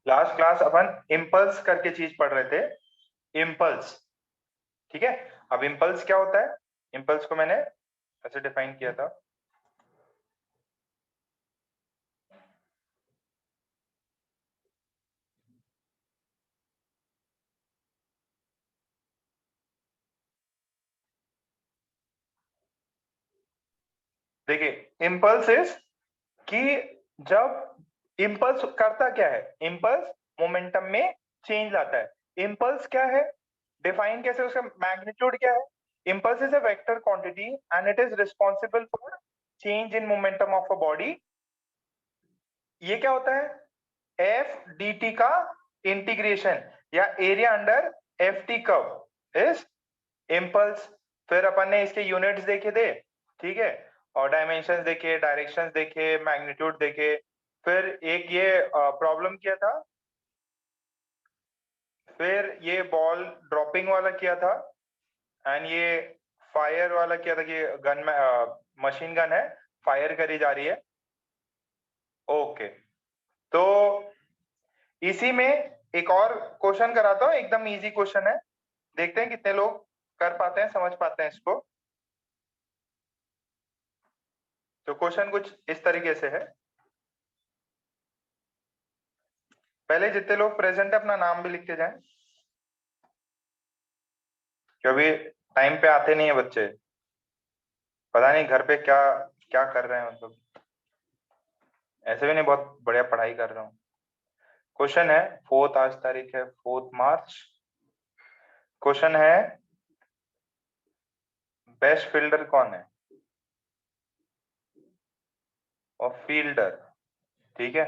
Last class अपन impulse करके चीज पढ़ रहे थे, इम्पल्स। ठीक है, अब इम्पल्स क्या होता है? इम्पल्स को मैंने ऐसे डिफाइन किया था। देखिए, इम्पल्स इज कि जब इम्पल्स करता क्या है, इम्पल्स मोमेंटम में चेंज लाता है। इम्पल्स क्या है, डिफाइन कैसे, उसका मैग्नीट्यूड क्या है? Impulse is a vector quantity and it is responsible for change in momentum of a body. ये क्या होता है? एफ डी टी का इंटीग्रेशन या area under F T curve is impulse. फिर अपन ने इसके यूनिट्स देखे थे, ठीक है, और डायमेंशंस देखे, डायरेक्शंस देखे, मैग्नीट्यूड देखे। फिर एक ये प्रॉब्लम किया था, फिर ये बॉल ड्रॉपिंग वाला किया था, एंड ये फायर वाला किया था कि गन में मशीन गन है, फायर करी जा रही है। ओके, तो इसी में एक और क्वेश्चन कराता हूँ, एकदम इजी क्वेश्चन है, देखते हैं कितने लोग कर पाते हैं, समझ पाते हैं इसको। तो क्वेश्चन कुछ इस तरीके से है। पहले जितने लोग प्रेजेंट है अपना नाम भी लिख के जाएं, क्योंकि टाइम पे आते नहीं है बच्चे, पता नहीं घर पे क्या क्या कर रहे हैं मतलब। ऐसे भी नहीं, बहुत बढ़िया पढ़ाई कर रहा हूँ। क्वेश्चन है, फोर्थ, आज तारीख है 4 मार्च। क्वेश्चन है, बेस्ट फील्डर कौन है? और फील्डर, ठीक है,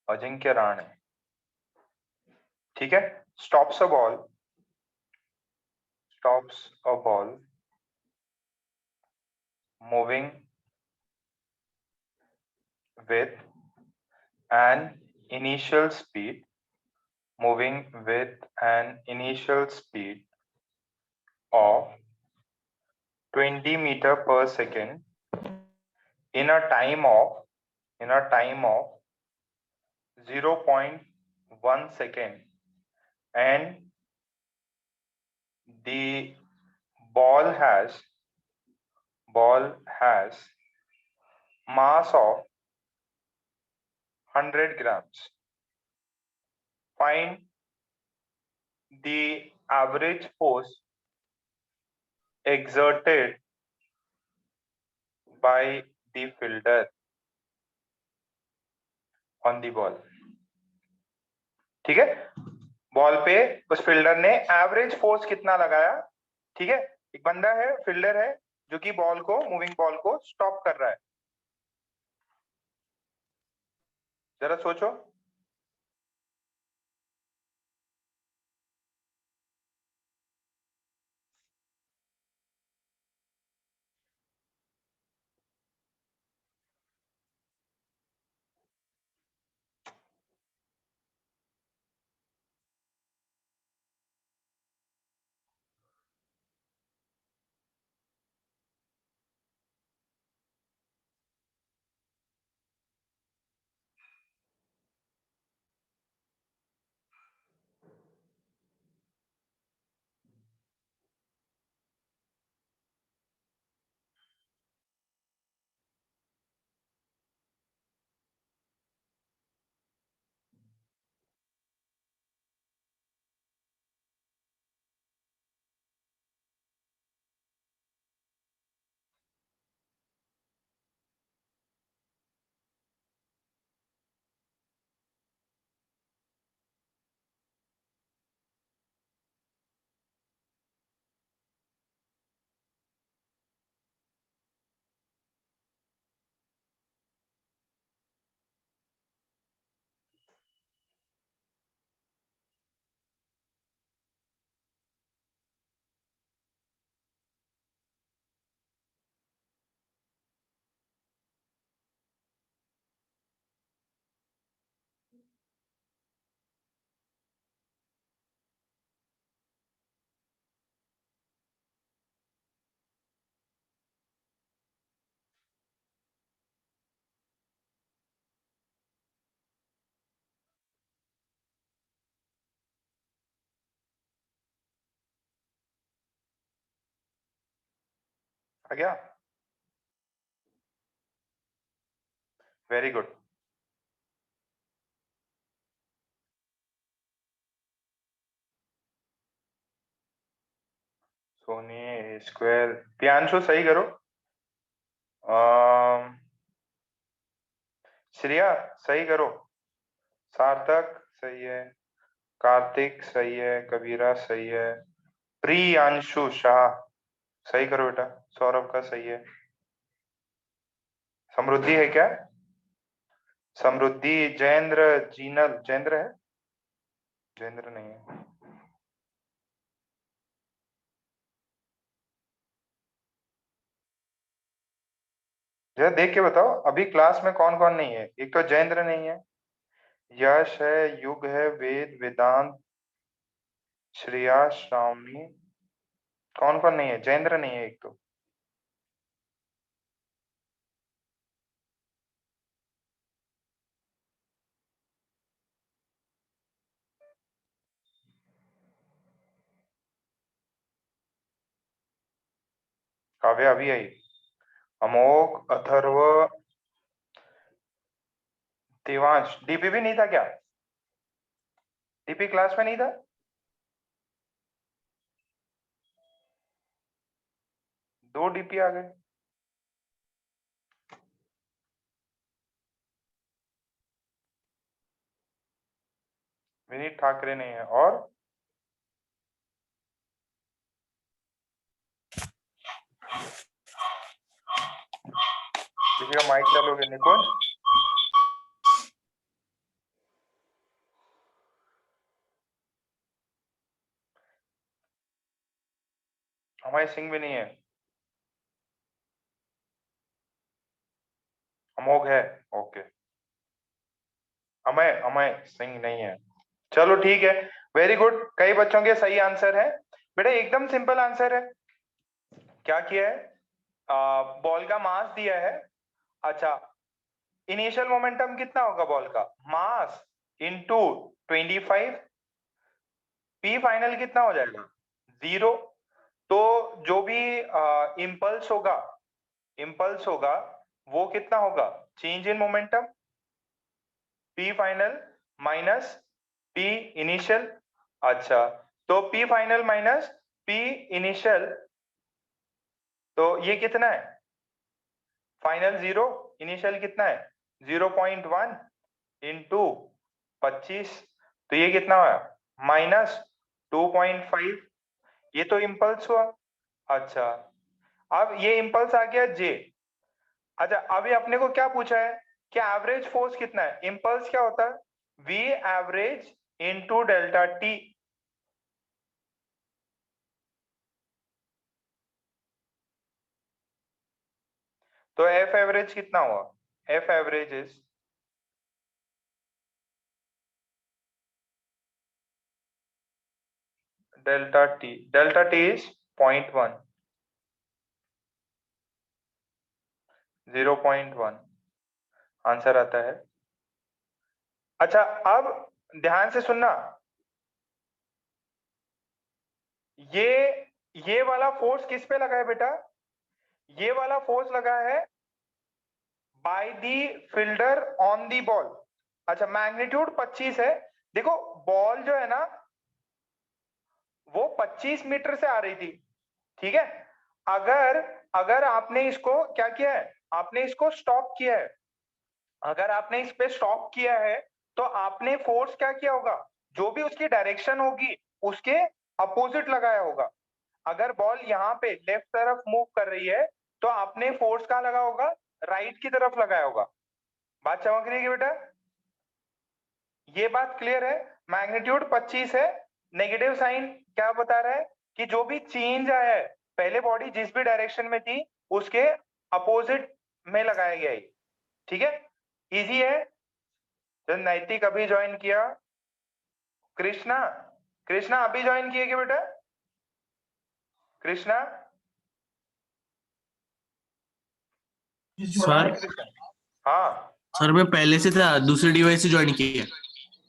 अजिंक्य रहाणे। ठीक है, stops a ball, stops a ball moving with an initial speed, moving with an initial speed of 20 meter per second in a time of 0.1 second, and the ball has mass of 100 grams. Find the average force exerted by the fielder on the ball. ठीक है, ball पे उस fielder ने average force कितना लगाया? ठीक है, एक बंदा है, फील्डर है, जो कि बॉल को, मूविंग बॉल को स्टॉप कर रहा है। जरा सोचो। आ गया? Very good. Soni square, Priyanshu सही करो। श्रेया सही करो। सार्थक सही है, कार्तिक सही है, कबीरा सही है, प्रियांशु शाह सही करो बेटा। सौरभ का सही है। समृद्धि है क्या? समृद्धि, जयेंद्र, जीनल, जयेंद्र है? जयेंद्र नहीं है। जरा देख के बताओ अभी क्लास में कौन कौन नहीं है। एक तो जयेंद्र नहीं है, यश है, युग है, वेद, वेदांत, श्रेया, श्रावणी, कौन कौन नहीं है? जयेंद्र नहीं है एक तो। काव्या अभी आई। अमोक, अथर्व, देवांश। डीपी भी नहीं था क्या? डीपी क्लास में नहीं था? दो डीपी आ गए। विनीत ठाकरे नहीं है। और किसी का माइक चालू हो गया? निकुंज, हमारे सिंह भी नहीं है। अमोघ है, ओके। अमय, अमय सिंह नहीं है। चलो ठीक है, वेरी गुड। कई बच्चों के सही आंसर है बेटा, एकदम सिंपल आंसर है। क्या किया है? बॉल का मास दिया है। अच्छा, इनिशियल मोमेंटम कितना होगा बॉल का? Mass into 25। पी फाइनल कितना हो जाएगा? 0। तो जो भी इम्पल्स होगा, इम्पल्स होगा वो कितना होगा? Change in momentum, P final minus P initial. अच्छा, तो P final minus P initial, तो ये कितना है? फाइनल 0, इनिशियल कितना है? 0.1 इंटू 25, तो ये कितना हुआ? माइनस 2.5। ये तो इम्पल्स हुआ। अच्छा, अब ये इम्पल्स आ गया जे। अच्छा, अभी अपने को क्या पूछा है कि एवरेज फोर्स कितना है? इम्पल्स क्या होता है? V average into delta T. तो एफ एवरेज कितना हुआ? F average is delta T. Delta T is 0.1, 0.1 answer आता है। अच्छा, अब ध्यान से सुनना। ये ये वाला फोर्स किस पे लगा है बेटा? ये वाला फोर्स लगा है by the fielder on the ball. अच्छा, मैग्नीट्यूड 25 है। देखो, बॉल जो है ना वो 25 मीटर से आ रही थी, ठीक है? अगर अगर आपने इसको क्या किया है? आपने इसको स्टॉप किया है। अगर आपने इस पे स्टॉप किया है तो आपने फोर्स क्या किया होगा? जो भी उसकी डायरेक्शन होगी उसके अपोजिट लगाया होगा। अगर बॉल यहाँ पे लेफ्ट तरफ मूव कर रही है तो आपने फोर्स कहाँ लगा होगा? राइट की तरफ लगाया होगा। बात समझ रही है बेटा? ये बात क्लियर है? मैग्नीट्यूड 25 है। नेगेटिव साइन क्या बता रहा है? कि जो भी चेंज आया है, पहले बॉडी जिस भी डायरेक्शन में थी उसके अपोजिट में लगाया गया है। ठीक है, इजी है। जब नैतिक अभी ज्वाइन किया, कृष्णा, कृष्णा अभी ज्वाइन किए क्या बेटा? कृष्णा, सुना सर है कृष्णा? हाँ, सर मैं पहले से था, दूसरे डिवाइस से ज्वाइन किया,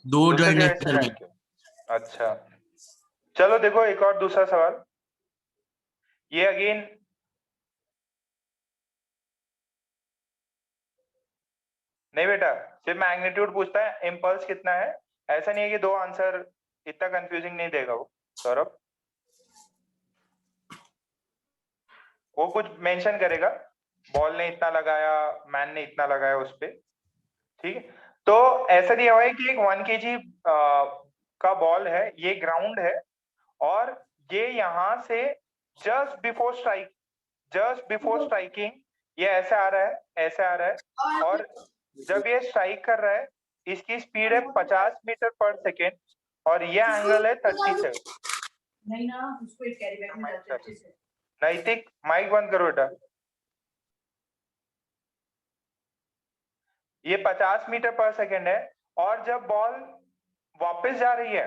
दो दूसरे ज्वाइन है डिवाइस से सर ज्वाइन मेरे। किया। अच्छा, चलो देखो एक और दूसरा सवाल। ये अगेन नहीं बेटा, सिर्फ मैग्नीट्यूड पूछता है, इम्पल्स कितना है। ऐसा नहीं है कि दो आंसर, इतना कंफ्यूजिंग नहीं देगा वो सौरभ। वो कुछ मेंशन करेगा, बॉल ने इतना लगाया, मैन ने इतना लगाया उस पे, ठीक है। तो ऐसा दिया हुआ है कि एक 1 kg का बॉल है, ये ग्राउंड है, और ये यहां से जस्ट बिफोर स्ट्राइकिंग ये ऐसे आ रहा है, ऐसे आ रहा है, और जब ये स्ट्राइक कर रहा है, इसकी स्पीड है 50 मीटर पर सेकेंड, और ये एंगल है 37। नहीं ना, उसको एक कैरी बैग में डालते अच्छे से। नैतिक, माइक बंद करो बेटा। ये 50 मीटर पर सेकेंड है, और जब बॉल वापस जा रही है,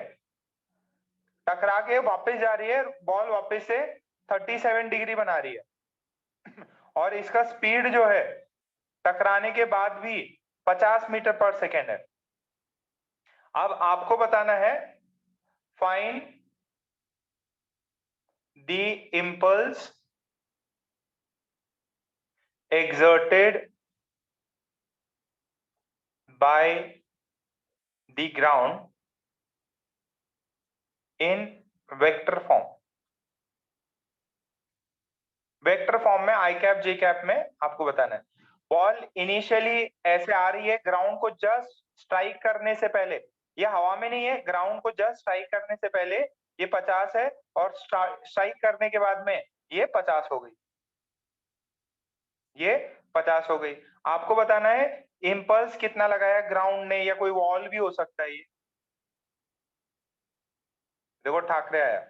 टकरा के वापस जा रही है, बॉल वापस से 37 डिग्री बना रही है, और इसका स्पीड जो है टकराने के बाद भी 50 मीटर पर सेकेंड है। अब आपको बताना है, find the impulse exerted by the ground in vector form। Vector form में आई कैप जे कैप में आपको बताना है, बॉल इनिशियली ऐसे आ रही है, ग्राउंड को जस्ट स्ट्राइक करने से पहले, ये हवा में नहीं है, ग्राउंड को जस्ट स्ट्राइक करने से पहले ये 50 है, और स्ट्राइक करने के बाद में ये 50 हो गई, ये 50 हो गई। आपको बताना है इम्पल्स कितना लगाया ग्राउंड ने, या कोई वॉल भी हो सकता है ये। देखो ठाकरे आया।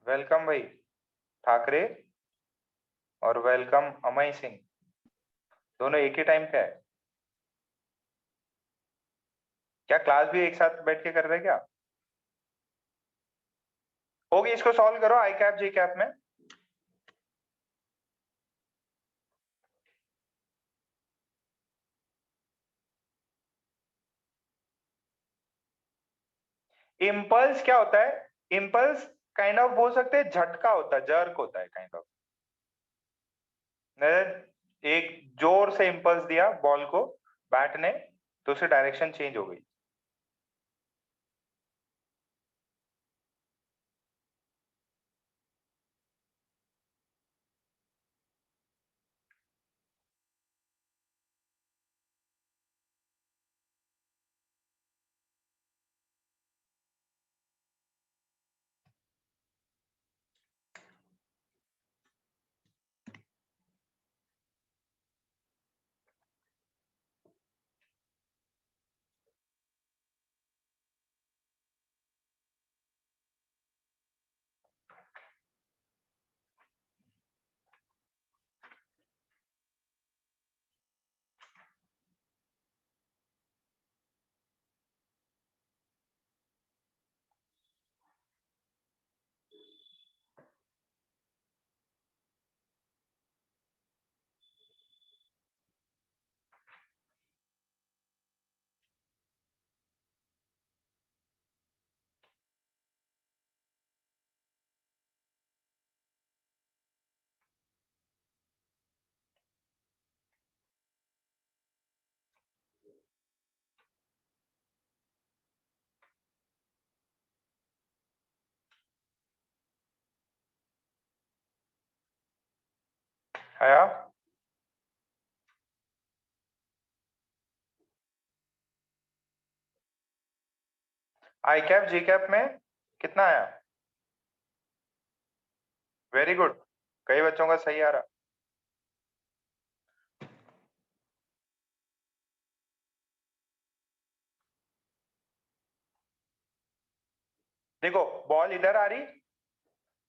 वेलकम भाई ठाकरे, और वेलकम अमय सिंह, दोनों एक ही टाइम पे है क्या? क्लास भी एक साथ बैठ के कर रहे हैं क्या? होगी, इसको सॉल्व करो आई कैप जी कैप में। इम्पल्स क्या होता है? इम्पल्स काइंड ऑफ बोल सकते हैं झटका होता है, जर्क होता है काइंड ऑफ। एक जोर से इम्पल्स दिया बॉल को बैट ने, तो उसकी डायरेक्शन चेंज हो गई। आया? आई कैप जी कैप में कितना आया? वेरी गुड, कई बच्चों का सही आ रहा। देखो बॉल इधर आ रही,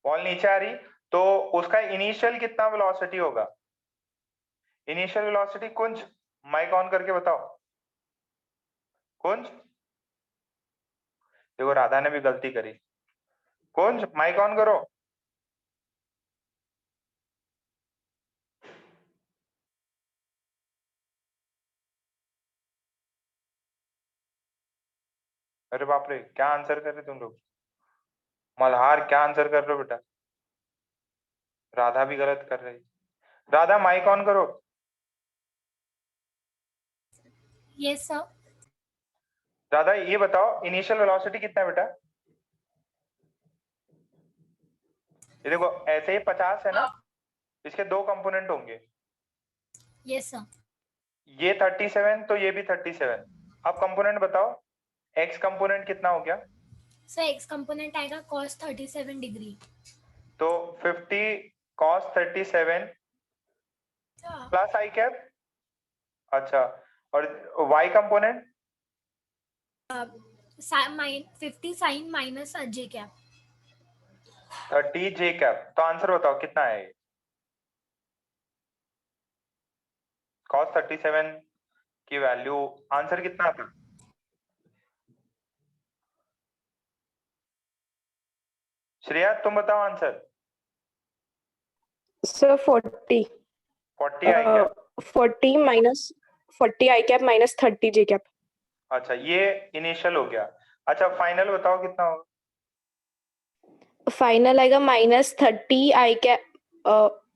बॉल नीचे आ रही, तो उसका इनिशियल कितना वेलोसिटी होगा? Initial velocity Kunj, mic on करके बताओ कुंज। देखो राधा ने भी गलती करी, कुंज माइक ऑन करो। अरे बाप रे, क्या आंसर कर रहे तुम लोग? मल्हार क्या आंसर कर रहे हो बेटा? राधा भी गलत कर रही। राधा माइक ऑन करो। Yes sir. राधा ये बताओ इनिशियल वेलोसिटी कितना है बेटा? ये देखो ऐसे ही 50 है ना, इसके दो कंपोनेंट होंगे, यस सर। ये 37 तो ये भी 37। अब कंपोनेंट बताओ, एक्स कंपोनेंट कितना हो गया? सर एक्स कंपोनेंट आएगा cos 37 डिग्री। तो 50 cos 37 प्लस आई कैप। अच्छा, और y कंपोनेंट? 50 साइन माइनस जे कैप। 30 j cap. तो आंसर बताओ कितना है ये? cos 37 की वैल्यू आंसर कितना था? श्रेया तुम बताओ आंसर। सर 40 आई कैप। 40 माइनस 40 आई कैप माइनस 30 जे कैप। अच्छा ये इनिशियल हो गया। अच्छा फाइनल बताओ कितना होगा? फाइनल आएगा माइनस 30 आई कैप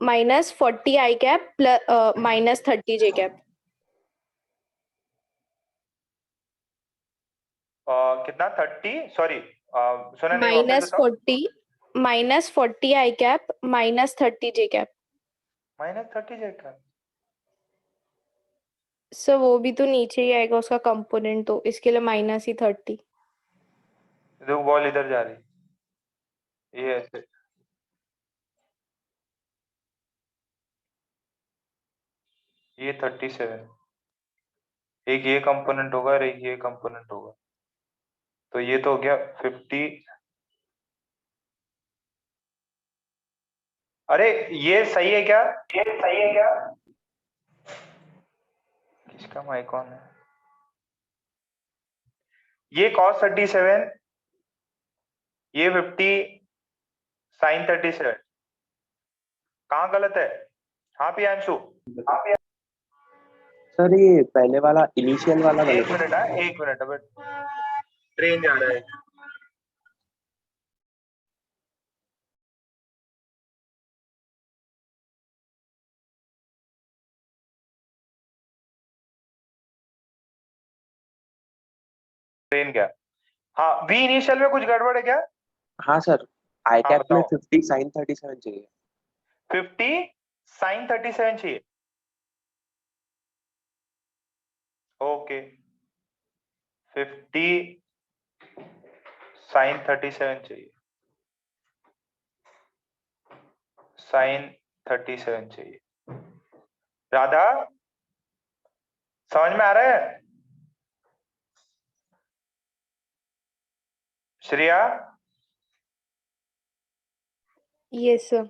माइनस 40 आई कैप प्लस माइनस 30 जे कैप। कितना 30? सॉरी सुना नहीं, वापस बताओ। माइनस 40 आई कैप माइनस 30 जे कैप। माइनस 30 जे कैप। सर वो भी तो नीचे ही आएगा उसका कंपोनेंट, तो इसके लिए माइनस ही 30। देखो बॉल इधर जा रही, ये ऐसे। ये 37, एक ये कंपोनेंट होगा और एक ये कंपोनेंट होगा, तो ये तो हो गया 50। अरे ये सही है क्या? ये सही है क्या? किसका माइक ऑन है? ये cos 37, ये 50 sin 37, कहाँ गलत है? हाँ पियांशु। सर ये पहले वाला इनिशियल वाला एक गलत है। मिनट है, एक मिनट, अब ट्रेन जा रहा है। ट्रेन क्या? हाँ बी इनिशियल में कुछ गड़बड़ है क्या? हाँ सर, आई हाँ कैप में बताओ। 50 साइन 37 चाहिए। 50 sin 37 चाहिए। ओके 50 sin 37 चाहिए, sin 37 चाहिए। राधा समझ में आ रहा है? Shreya yes sir.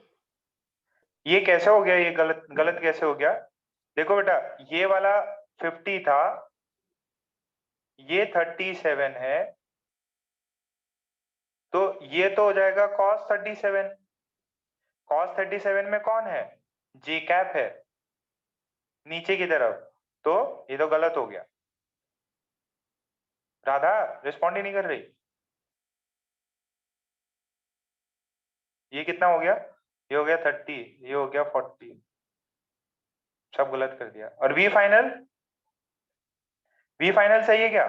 ये कैसे हो गया? ये गलत गलत कैसे हो गया? देखो बेटा ये वाला 50 था, ये 37 है, तो ये तो हो जाएगा cos 37। cos 37 में कौन है? जी कैप है नीचे की तरफ, तो ये तो गलत हो गया। राधा रिस्पॉन्ड ही नहीं कर रही। ये कितना हो गया? ये हो गया 30, ये हो गया 40, सब गलत कर दिया। और वी फाइनल? वी फाइनल सही है क्या?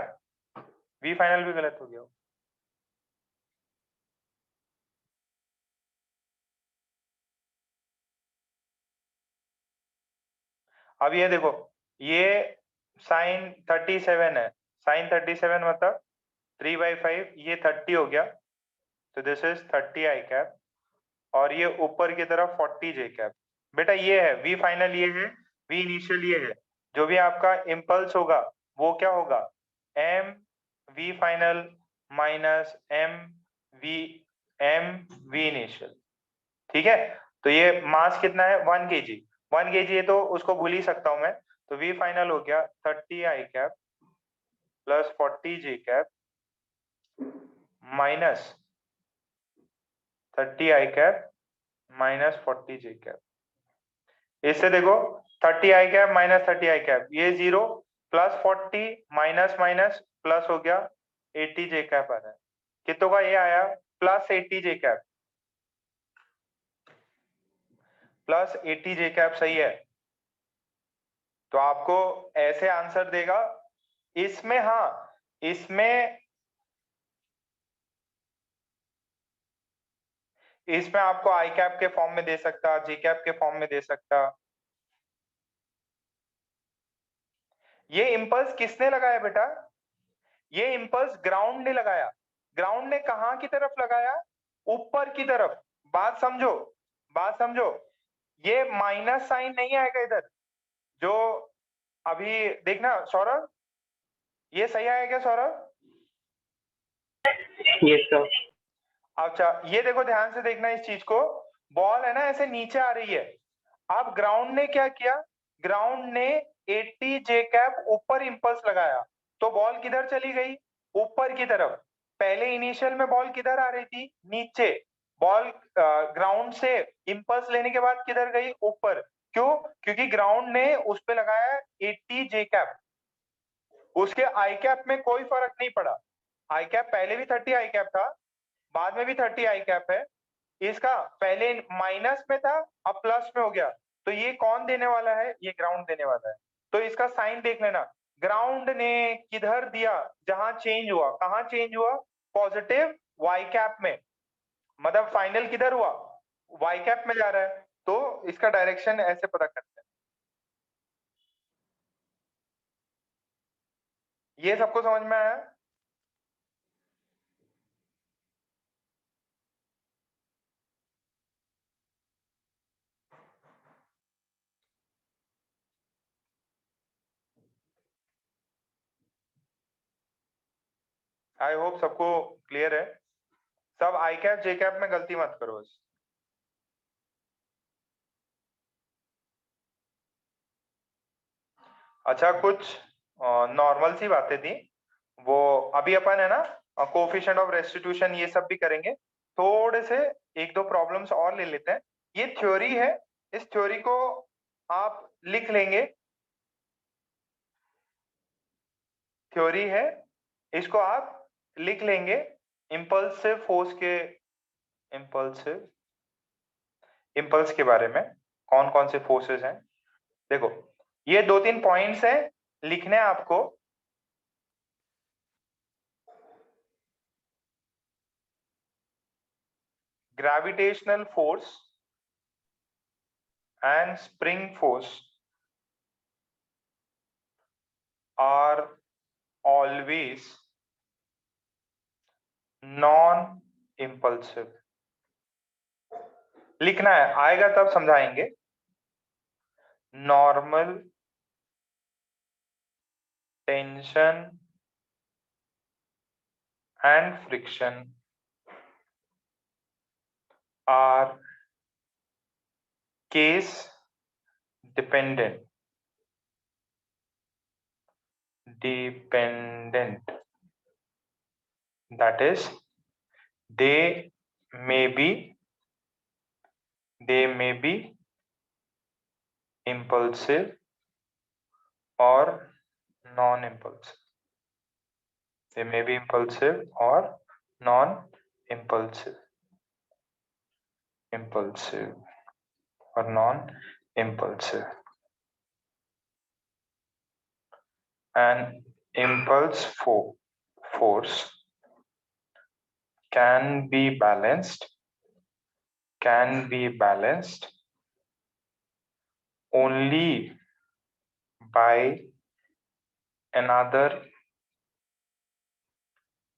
वी फाइनल भी गलत हो गया। अब ये देखो, ये साइन 37 है, साइन 37 मतलब 3/5, ये 30 हो गया, तो दिस इज 30 आई कैप, और ये ऊपर की तरफ 40 जे कैप। बेटा ये है वी फाइनल, ये है वी इनिशियल, ये है जो भी आपका इम्पल्स होगा वो क्या होगा? M V final minus M V initial. ठीक है, तो ये मास कितना है? 1 kg। 1 kg है तो उसको भूल ही सकता हूं मैं, तो वी फाइनल हो गया 30 आई कैप प्लस 40 जे कैप माइनस 30 आई कैप माइनस 40 जे कैप। इससे देखो 30 आई कैप माइनस 30 आई कैप, ये 0 प्लस 40 माइनस माइनस प्लस हो गया 80 जे कैप आ रहा है। कितनों का ये आया? प्लस 80 जे कैप, प्लस 80 जे कैप सही है। तो आपको ऐसे आंसर देगा। इसमें हाँ, इसमें आपको आई कैप के फॉर्म में दे सकता, जे कैप के फॉर्म में दे सकता। ये इंपल्स किसने लगाया बेटा? ये इंपल्स ग्राउंड ने लगाया। ग्राउंड ने कहां की तरफ लगाया? ऊपर की तरफ। बात समझो, बात समझो। ये माइनस साइन नहीं आएगा इधर, जो अभी देखना सौरभ, ये सही आया क्या सौरभ? Yes sir. अच्छा ये देखो, ध्यान से देखना इस चीज को। बॉल है ना ऐसे नीचे आ रही है। अब ग्राउंड ने क्या किया? ग्राउंड ने 80 जे कैप ऊपर इंपल्स लगाया, तो बॉल किधर चली गई? ऊपर की तरफ। पहले इनिशियल में बॉल किधर आ रही थी? नीचे। बॉल ग्राउंड से इंपल्स लेने के बाद किधर गई? ऊपर। क्यों? क्योंकि ग्राउंड ने उस पे लगाया 80 जे कैप। उसके आई कैप में कोई फर्क नहीं पड़ा। आई कैप पहले भी 30 आई कैप था, बाद में भी 30 आई कैप है। इसका पहले माइनस में था, अब प्लस में हो गया। तो ये कौन देने वाला है? ये ग्राउंड देने वाला है। तो इसका साइन देख लेना। ग्राउंड ने किधर दिया? जहां चेंज हुआ। कहां चेंज हुआ? पॉजिटिव वाई कैप में। मतलब फाइनल किधर हुआ? वाई कैप में जा रहा है। तो इसका डायरेक्शन ऐसे पता करते हैं। ये सबको समझ में आया? आई होप सबको क्लियर है। सब आई कैप जे कैप में गलती मत करो बस। अच्छा कुछ नॉर्मल सी बातें थी, वो अभी अपन है ना कोफिशिएंट ऑफ रेस्टिट्यूशन ये सब भी करेंगे। थोड़े से एक दो प्रॉब्लम्स और ले लेते हैं। ये थ्योरी है, इस थ्योरी को आप लिख लेंगे। थ्योरी है, इसको आप लिख लेंगे। इंपल्सिव फोर्स के, इंपल्सिव इंपल्स के बारे में कौन कौन से फोर्सेस हैं। देखो ये दो तीन पॉइंट्स हैं, लिखने हैं आपको। Gravitational force and spring force are always non-impulsive। लिखना है, आएगा तब समझाएंगे। Normal tension and friction are case dependent, that is they may be impulsive or non-impulsive, they may be impulsive or non-impulsive, impulsive or non-impulsive. An impulse force can be balanced only by another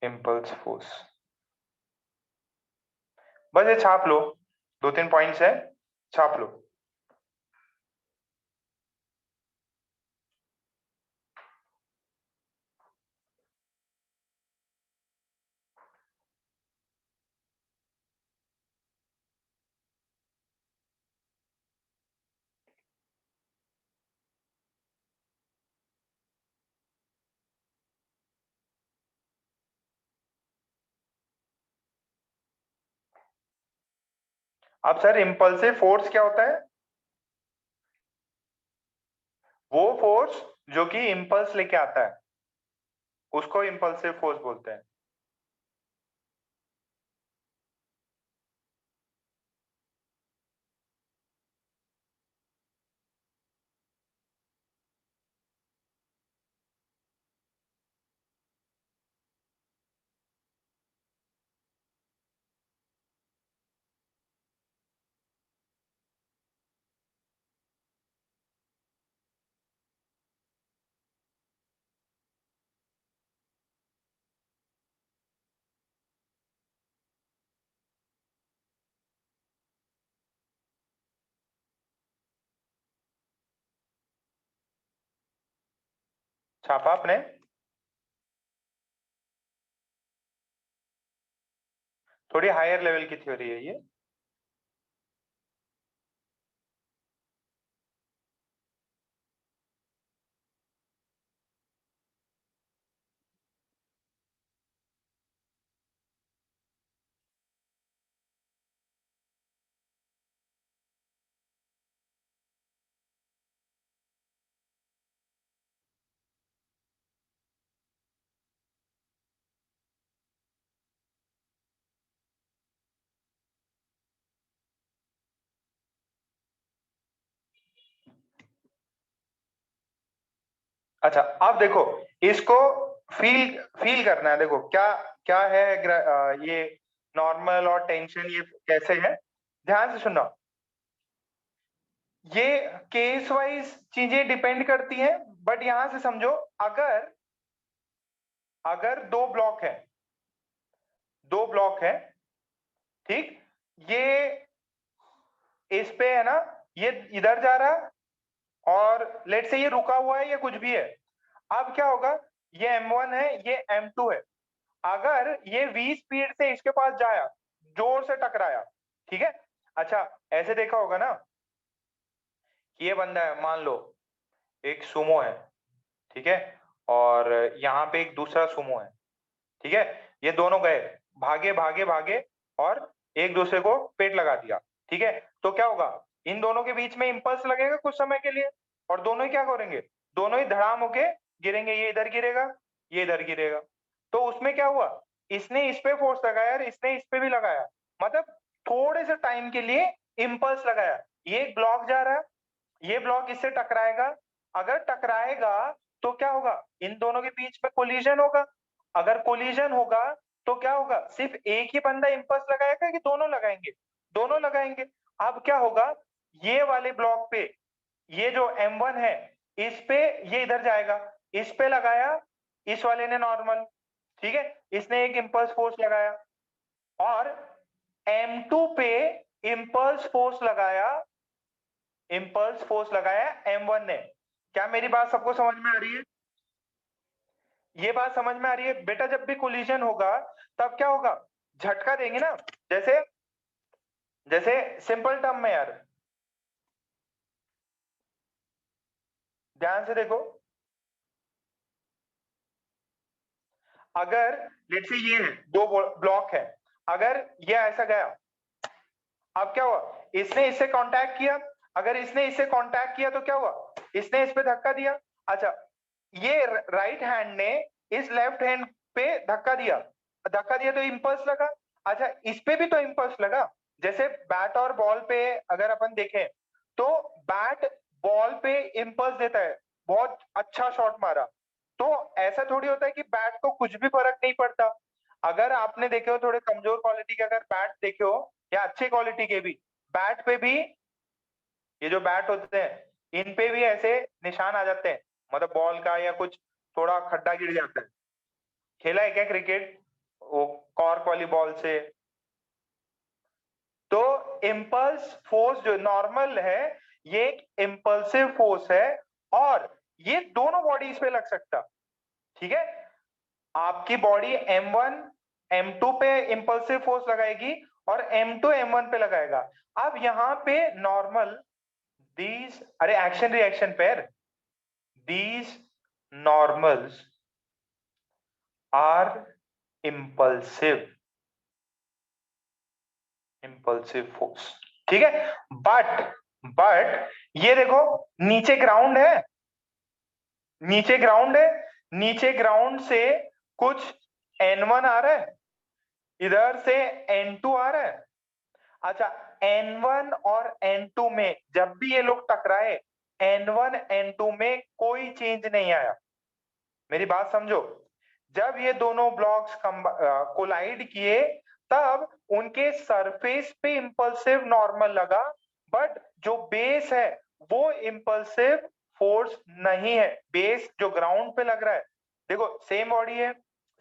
impulse force। बस ये छाप लो, दो तीन points है, छाप लो। अब sir impulsive force क्या होता है? वो फोर्स जो कि इंपल्स लेके आता है उसको इंपल्सिव फोर्स बोलते हैं। छापा आपने? थोड़ी हायर लेवल की थ्योरी है ये। अच्छा अब देखो, इसको फील फील करना है। देखो क्या क्या है ये नॉर्मल और टेंशन ये कैसे है, ध्यान से सुनना। ये केस वाइज चीजें डिपेंड करती हैं, बट यहां से समझो, अगर अगर दो ब्लॉक है, ठीक, ये इस पे है ना, ये इधर जा रहा है और लेट से ये रुका हुआ है, ये कुछ भी है। अब क्या होगा, ये M1 है, ये M2 है। अगर ये v स्पीड से इसके पास जाया, जोर से टकराया, ठीक है। अच्छा ऐसे देखा होगा ना, ये बंदा है, मान लो एक सुमो है, ठीक है, और यहाँ पे एक दूसरा सुमो है, ठीक है। ये दोनों गए, भागे भागे भागे और एक दूसरे को पेट लगा दिया, ठीक है। तो क्या होगा, इन दोनों के बीच में इंपल्स लगेगा कुछ समय के लिए, और दोनों ही क्या करेंगे, दोनों ही धड़ाम होके गिरेंगे। ये इधर गिरेगा, ये इधर गिरेगा। तो उसमें क्या हुआ, इसने इस पे फोर्स लगाया और इसने इस पे भी लगाया, मतलब थोड़े से टाइम के लिए इंपल्स लगाया। ये एक ब्लॉक जा रहा है, ये ब्लॉक इससे टकराएगा। अगर टकराएगा तो क्या होगा, इन दोनों के बीच में कोलिजन होगा। अगर कोलिजन होगा तो क्या होगा, सिर्फ एक ही बंदा इंपल्स लगाएगा कि दोनों लगाएंगे, दोनों लगाएंगे। अब क्या होगा, ये वाले ब्लॉक पे, ये जो M1 है, इस पे ये इधर जाएगा, इस पे लगाया इस वाले ने नॉर्मल, ठीक है, इसने एक इंपल्स फोर्स लगाया, और M2 पे इंपल्स फोर्स लगाया, इंपल्स फोर्स लगाया M1 ने। क्या मेरी बात सबको समझ में आ रही है? ये बात समझ में आ रही है बेटा? जब भी कोलिजन होगा तब क्या होगा, झटका देंगे ना, जैसे जैसे सिंपल टर्म में यार, ध्यान से देखो, अगर लेट्स से ये है, दो ब्लॉक है, अगर ये ऐसा गया, अब क्या हुआ, इसने इससे कांटेक्ट किया, अगर इसने इससे कांटेक्ट किया तो क्या हुआ, इसने इस पे धक्का दिया। अच्छा ये राइट हैंड ने इस लेफ्ट हैंड पे धक्का दिया, तो इंपल्स लगा। अच्छा इस पे भी तो इंपल्स लगा। जैसे बैट और बॉल पे अगर अपन देखें तो बैट बॉल पे इंपल्स देता है, बहुत अच्छा शॉट मारा, तो ऐसा थोड़ी होता है कि बैट को कुछ भी फर्क नहीं पड़ता। अगर आपने देखे हो थोड़े कमजोर क्वालिटी के अगर बैट देखे हो, या अच्छी क्वालिटी के भी बैट पे भी, ये जो बैट होते हैं इन पे भी ऐसे निशान आ जाते हैं, मतलब बॉल का या कुछ थोड़ा खड्डा गिर जाता है। खेला है क्या क्रिकेट वो कॉर्क वाली बॉल से? तो इम्पल्स फोर्स जो नॉर्मल है, ये एक इम्पल्सिव फोर्स है, और ये दोनों बॉडीज पे लग सकता, ठीक है। आपकी बॉडी M1 M2 पे इंपल्सिव फोर्स लगाएगी और M2 M1 पे लगाएगा। अब यहां पे नॉर्मल these, अरे action reaction pair, these normals are impulsive force, ठीक है। बट ये देखो, नीचे ग्राउंड है, नीचे ग्राउंड है, नीचे ग्राउंड से कुछ N1 आ रहा है, इधर से N2 आ रहा है। अच्छा N1 और N2 में जब भी ये लोग टकराए, N1 N2 में कोई चेंज नहीं आया। मेरी बात समझो, जब ये दोनों ब्लॉक्स कोलाइड किए तब उनके सरफेस पे इंपल्सिव नॉर्मल लगा, बट जो बेस है वो इंपल्सिव फोर्स नहीं है। बेस जो ग्राउंड पे लग रहा है, देखो सेम बॉडी है,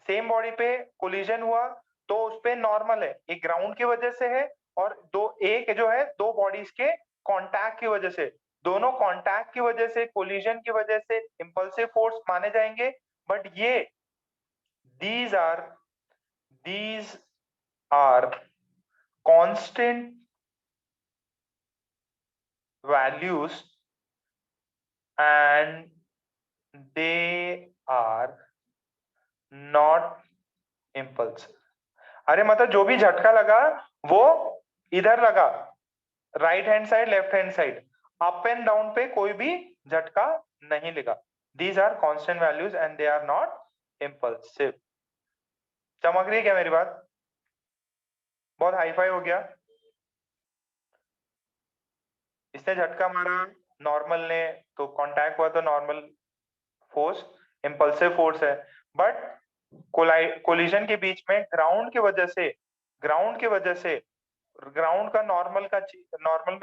सेम बॉडी पे कोलिजन हुआ तो उस पे नॉर्मल है, एक ग्राउंड की वजह से है और एक जो है दो बॉडीज के कांटेक्ट की वजह से। दोनों कांटेक्ट की वजह से, कोलिजन की वजह से इंपल्सिव फोर्स माने जाएंगे, बट ये these are constant values and they are not impulsive. अरे मतलब जो भी झटका लगा वो इधर लगा, right hand side, left hand side, up and down पे कोई भी झटका नहीं लगा. These are constant values and they are not impulsive. चमक रही है क्या मेरी बात? बहुत हाई फाई हो गया. इसने झटका मारा नॉर्मल ने, तो कांटेक्ट हुआ तो नॉर्मल फोर्स इंपल्सिव फोर्स है. बट कोलिजन के बीच में ग्राउंड की वजह से ग्राउंड का नॉर्मल में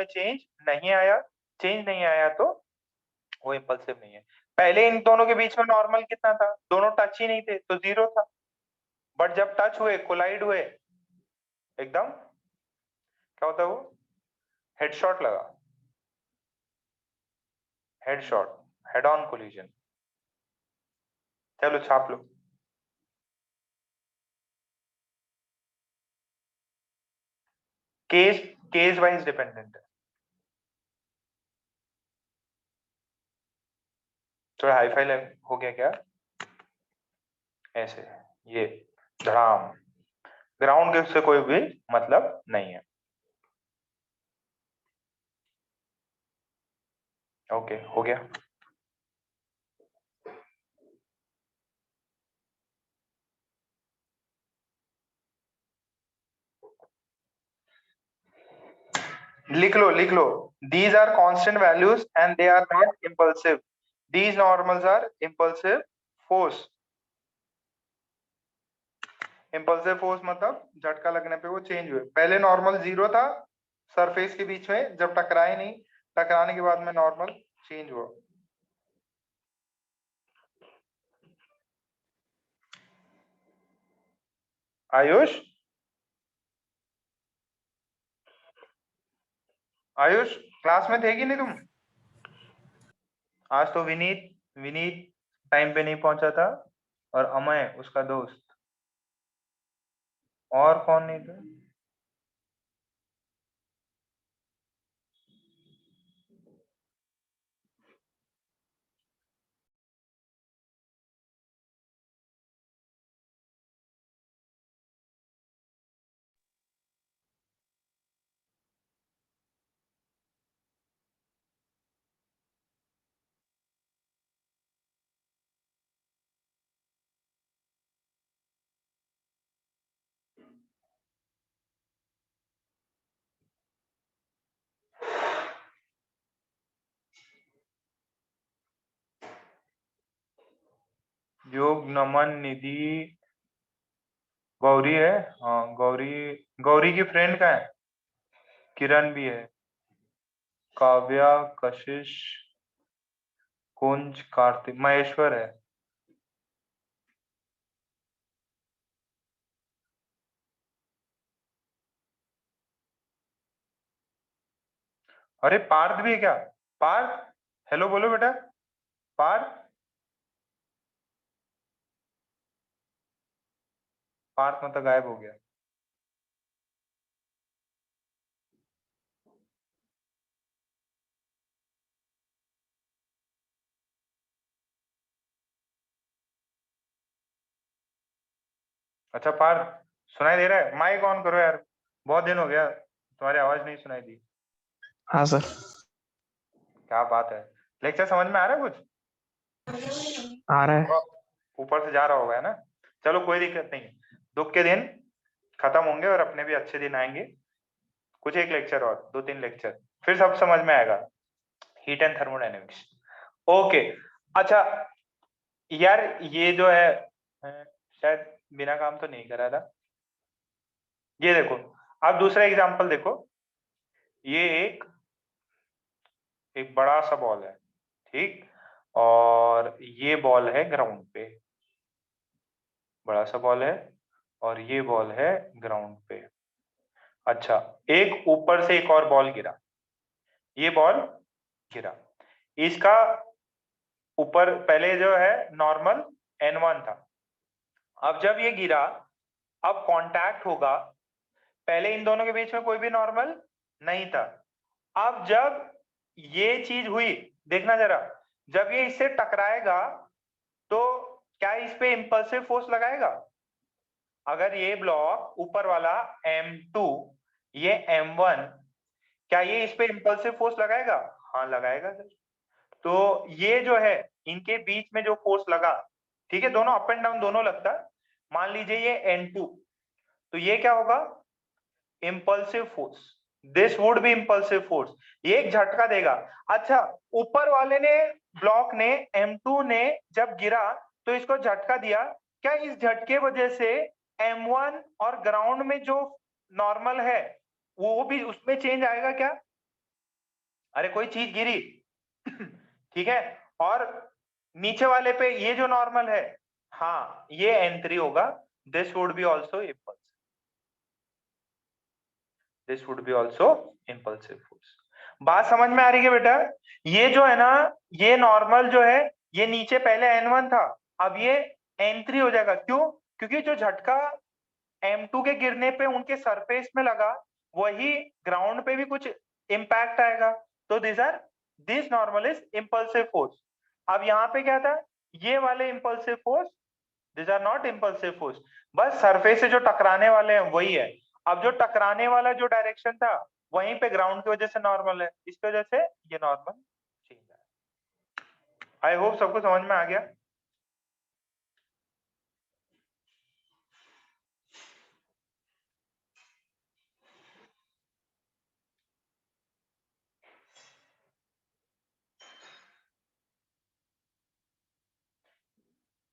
चेंज नहीं आया तो वो इंपल्सिव नहीं है. पहले इन दोनों के बीच में नॉर्मल कितना था? दोनों टच ही नहीं थे तो 0 था. बट जब टच हुए, कोलाइड हुए, एकदम क्या होता है वो? हेडशॉट लगा, हेडशॉट, हेड ऑन कोलिजन. चलो छाप लो. केस वाइज डिपेंडेंट है. थोड़ा हाई फाई हो गया क्या? ऐसे ये धड़ाम, ग्राउंड के उससे कोई भी मतलब नहीं है. ओके, हो गया. लिख लो. These are constant values and they are not impulsive. These normals are impulsive force. Impulsive force मतलब झटका लगने पे वो चेंज हुए. पहले नॉर्मल 0 था सरफेस के बीच में, जब टकराए नहीं, टकराने के बाद में नॉर्मल चेंज हुआ. आयुष क्लास में थे कि नहीं तुम? आज तो विनीत टाइम पे नहीं पहुंचा था, और अमय उसका दोस्त, और कौन नहीं था? योग, नमन, निधि, गौरी है. हाँ गौरी की फ्रेंड का है. किरण भी है, काव्या, कशिश, कुंज, कार्तिक, महेश्वर है. अरे पार्थ भी है क्या? पार्थ, हेलो बोलो बेटा. पार्थ मतलब गायब हो गया. अच्छा पार्थ सुनाई दे रहा है? माइक ऑन करो यार, बहुत दिन हो गया तुम्हारी आवाज नहीं सुनाई दी. हाँ सर. क्या बात है, लेक्चर समझ में आ रहा है? कुछ आ रहा है. ऊपर से जा रहा होगा, है ना? चलो कोई दिक्कत नहीं. दुख के दिन खत्म होंगे और अपने भी अच्छे दिन आएंगे. कुछ एक लेक्चर और, 2-3 लेक्चर, फिर सब समझ में आएगा. Heat and thermodynamics. ओके. अच्छा यार ये जो है शायद बिना काम तो नहीं करा था. ये देखो, अब दूसरा एग्जांपल देखो. ये एक बड़ा सा बॉल है, ठीक, और ये बॉल है ग्राउंड पे. बड़ा सा बॉल है और ये बॉल है ग्राउंड पे. अच्छा, एक ऊपर से एक और बॉल गिरा. ये बॉल गिरा। इसका ऊपर पहले जो है नॉर्मल N1 था। अब जब ये गिरा, अब कांटेक्ट होगा, पहले इन दोनों के बीच में कोई भी नॉर्मल नहीं था। अब जब ये चीज हुई, देखना जरा, जब ये इससे टकराएगा तो क्या इस पे इंपल्सिव फोर्स लगाएगा? अगर ये ब्लॉक ऊपर वाला M2, ये M1, क्या ये इस पे इंपल्सिव फोर्स लगाएगा? हाँ लगाएगा सर। तो ये जो है इनके बीच में जो फोर्स लगा, ठीक है, दोनों अप एंड डाउन दोनों लगता है। मान लीजिए ये N2, तो ये क्या होगा? Impulsive force. This would be impulsive force. ये एक झटका देगा। अच्छा, ऊपर वाले ने, ब्लॉक ने, M2 ने जब गिरा तो इसको झटका दिया, क्या इस झटके वजह से M1 और ग्राउंड में जो नॉर्मल है वो भी उसमें चेंज आएगा क्या? अरे कोई चीज गिरी ठीक है, और नीचे वाले पे ये जो नॉर्मल है, हाँ ये N3 होगा। This would be also impulse, this would be also impulsive force. बात समझ में आ रही है बेटा? ये जो है ना, ये नॉर्मल जो है, ये नीचे पहले N1 था, अब ये N3 हो जाएगा। क्यों? क्योंकि जो झटका M2 के गिरने पे उनके सरफेस में लगा, वही ग्राउंड पे भी कुछ इम्पैक्ट आएगा। तो this normal is impulsive force. अब यहाँ पे क्या था? ये वाले impulsive force, this are not impulsive force, बस सरफेस से जो टकराने वाले हैं वही है। अब जो टकराने वाला जो डायरेक्शन था, वहीं पे ग्राउंड की वजह से नॉर्मल है, इसकी वजह से ये नॉर्मल चेंज है। आई होप सबको समझ में आ गया।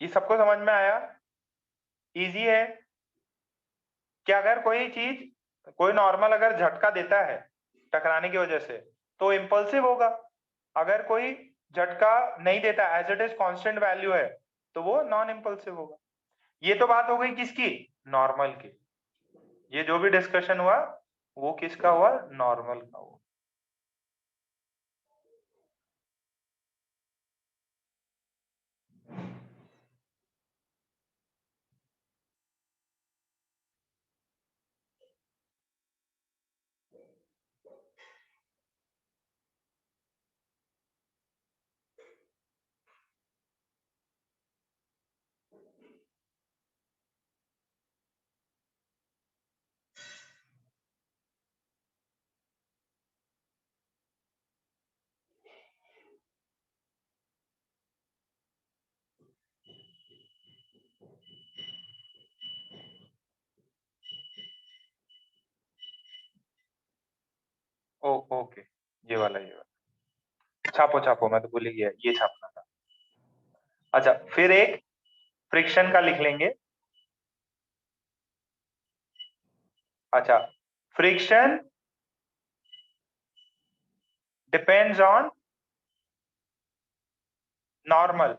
ये सबको समझ में आया? इजी है कि अगर कोई चीज, कोई नॉर्मल अगर झटका देता है टकराने की वजह से तो इम्पल्सिव होगा। अगर कोई झटका नहीं देता, as it is constant value है, तो वो नॉन इम्पल्सिव होगा। ये तो बात हो गई किसकी? नॉर्मल की। ये जो भी डिस्कशन हुआ वो किसका हुआ? नॉर्मल का हुआ। ओ ओके, ये वाला, ये वाला छापो छापो, मैं तो भूल ही गया, ये छापना था। अच्छा, फिर एक फ्रिक्शन का लिख लेंगे। अच्छा, फ्रिक्शन डिपेंड्स ऑन नॉर्मल।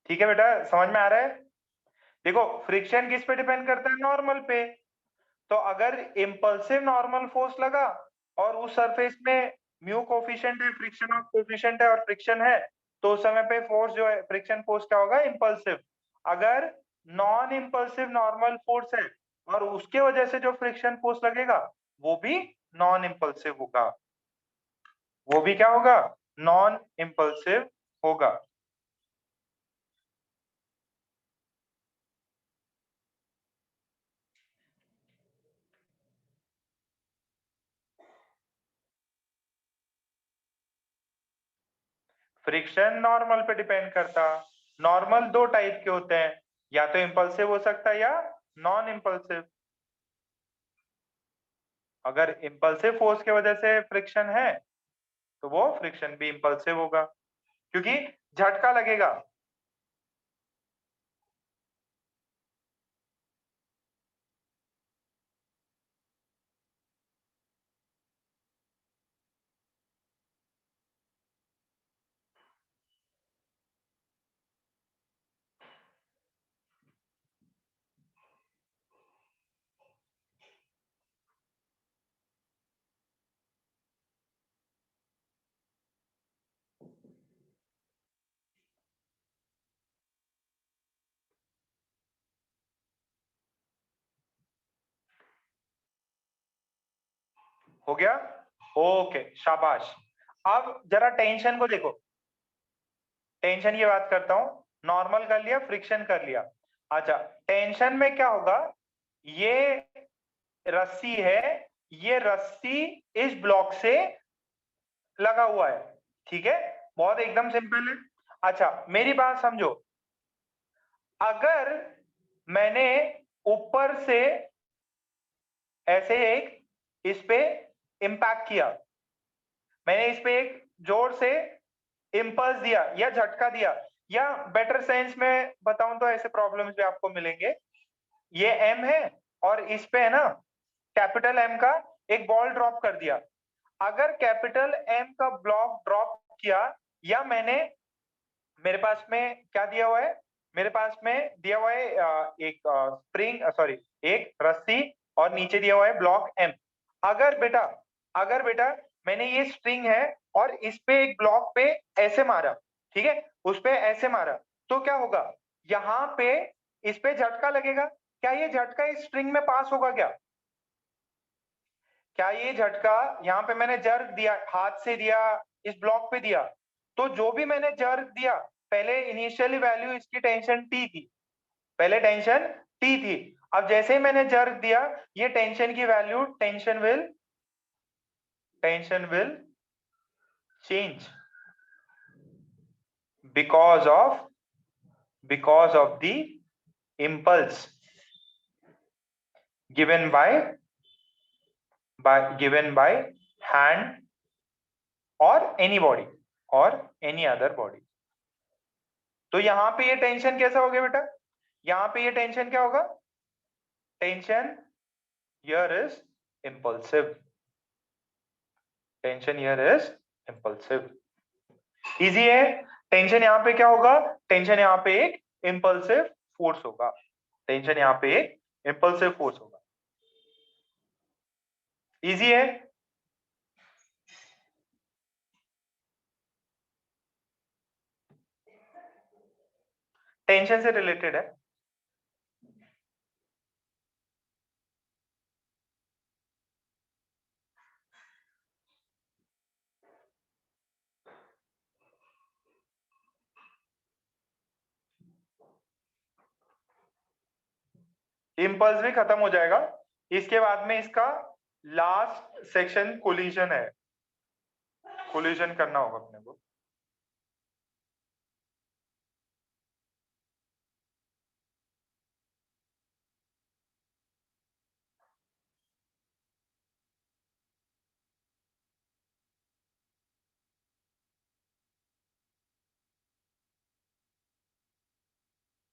ठीक है बेटा, समझ में आ रहा है? देखो, फ्रिक्शन किस पे डिपेंड करता है? नॉर्मल पे। तो अगर इम्पल्सिव नॉर्मल फोर्स लगा और उस सरफेस में म्यू कोफिशिएंट है, फ्रिक्शन ऑफ कोफिशिएंट है और फ्रिक्शन है, तो उस समय पे फोर्स जो है फ्रिक्शन फोर्स क्या होगा, इम्पल्सिव। अगर नॉन इम्पल्सिव नॉर्मल फोर्स है और उसके वजह से जो फ्रिक्शन फोर्स लगेगा वो भी नॉन इम्पल्सिव होगा, वो भी क्या होगा, नॉन इम्पल्सिव होगा। फ्रिक्शन नॉर्मल पे डिपेंड करता। नॉर्मल दो टाइप के होते हैं, या तो इम्पल्सिव हो सकता है या नॉन इम्पल्सिव। अगर इम्पल्सिव फोर्स की वजह से फ्रिक्शन है तो वो फ्रिक्शन भी इम्पल्सिव होगा, क्योंकि झटका लगेगा। हो गया, ओके, शाबाश। अब जरा टेंशन को देखो, टेंशन की बात करता हूं। नॉर्मल कर लिया, फ्रिक्शन कर लिया। अच्छा, टेंशन में क्या होगा, ये रस्सी है, ये रस्सी इस ब्लॉक से लगा हुआ है, ठीक है, बहुत एकदम सिंपल है। अच्छा, मेरी बात समझो, अगर मैंने ऊपर से ऐसे एक इस पे इम्पैक्ट किया, मैंने इस पे एक जोर से इम्पल्स दिया या झटका दिया, या बेटर सेंस में बताऊं तो ऐसे प्रॉब्लम्स भी आपको मिलेंगे। ये एम है और इस पे है ना कैपिटल एम का एक बॉल ड्रॉप कर दिया। अगर कैपिटल एम का ब्लॉक ड्रॉप किया, या मैंने, मेरे पास में क्या दिया हुआ है, मेरे पास में दिया हुआ है एक स्प्रिंग, सॉरी, एक रस्सी, और नीचे दिया हुआ है ब्लॉक एम। अगर बेटा मैंने ये स्ट्रिंग है और इस पे एक ब्लॉक पे ऐसे मारा, ठीक है, उस पे ऐसे मारा, तो क्या होगा, यहाँ पे इस पे झटका लगेगा। क्या ये झटका इस स्ट्रिंग में पास होगा क्या? क्या ये झटका, यहाँ पे मैंने जर्क दिया, हाथ से दिया, इस ब्लॉक पे दिया, तो जो भी मैंने जर्क दिया, पहले इनिशियली वैल्यू इसकी टेंशन टी थी, पहले टेंशन टी थी। अब जैसे ही मैंने जर्क दिया, ये टेंशन की value, tension will change because of the impulse given by hand or any body or any other body। तो यहां पे ये टेंशन कैसा हो गया बेटा, यहां पे ये टेंशन क्या होगा, tension here is impulsive, tension here is impulsive। Easy है, टेंशन यहाँ पे क्या होगा, टेंशन यहाँ पे एक impulsive फोर्स होगा, टेंशन यहाँ पे एक impulsive फोर्स होगा। इजी है। टेंशन से रिलेटेड है। इम्पल्स भी खत्म हो जाएगा, इसके बाद में इसका लास्ट सेक्शन कोलिजन है, कोलिजन करना होगा अपने को।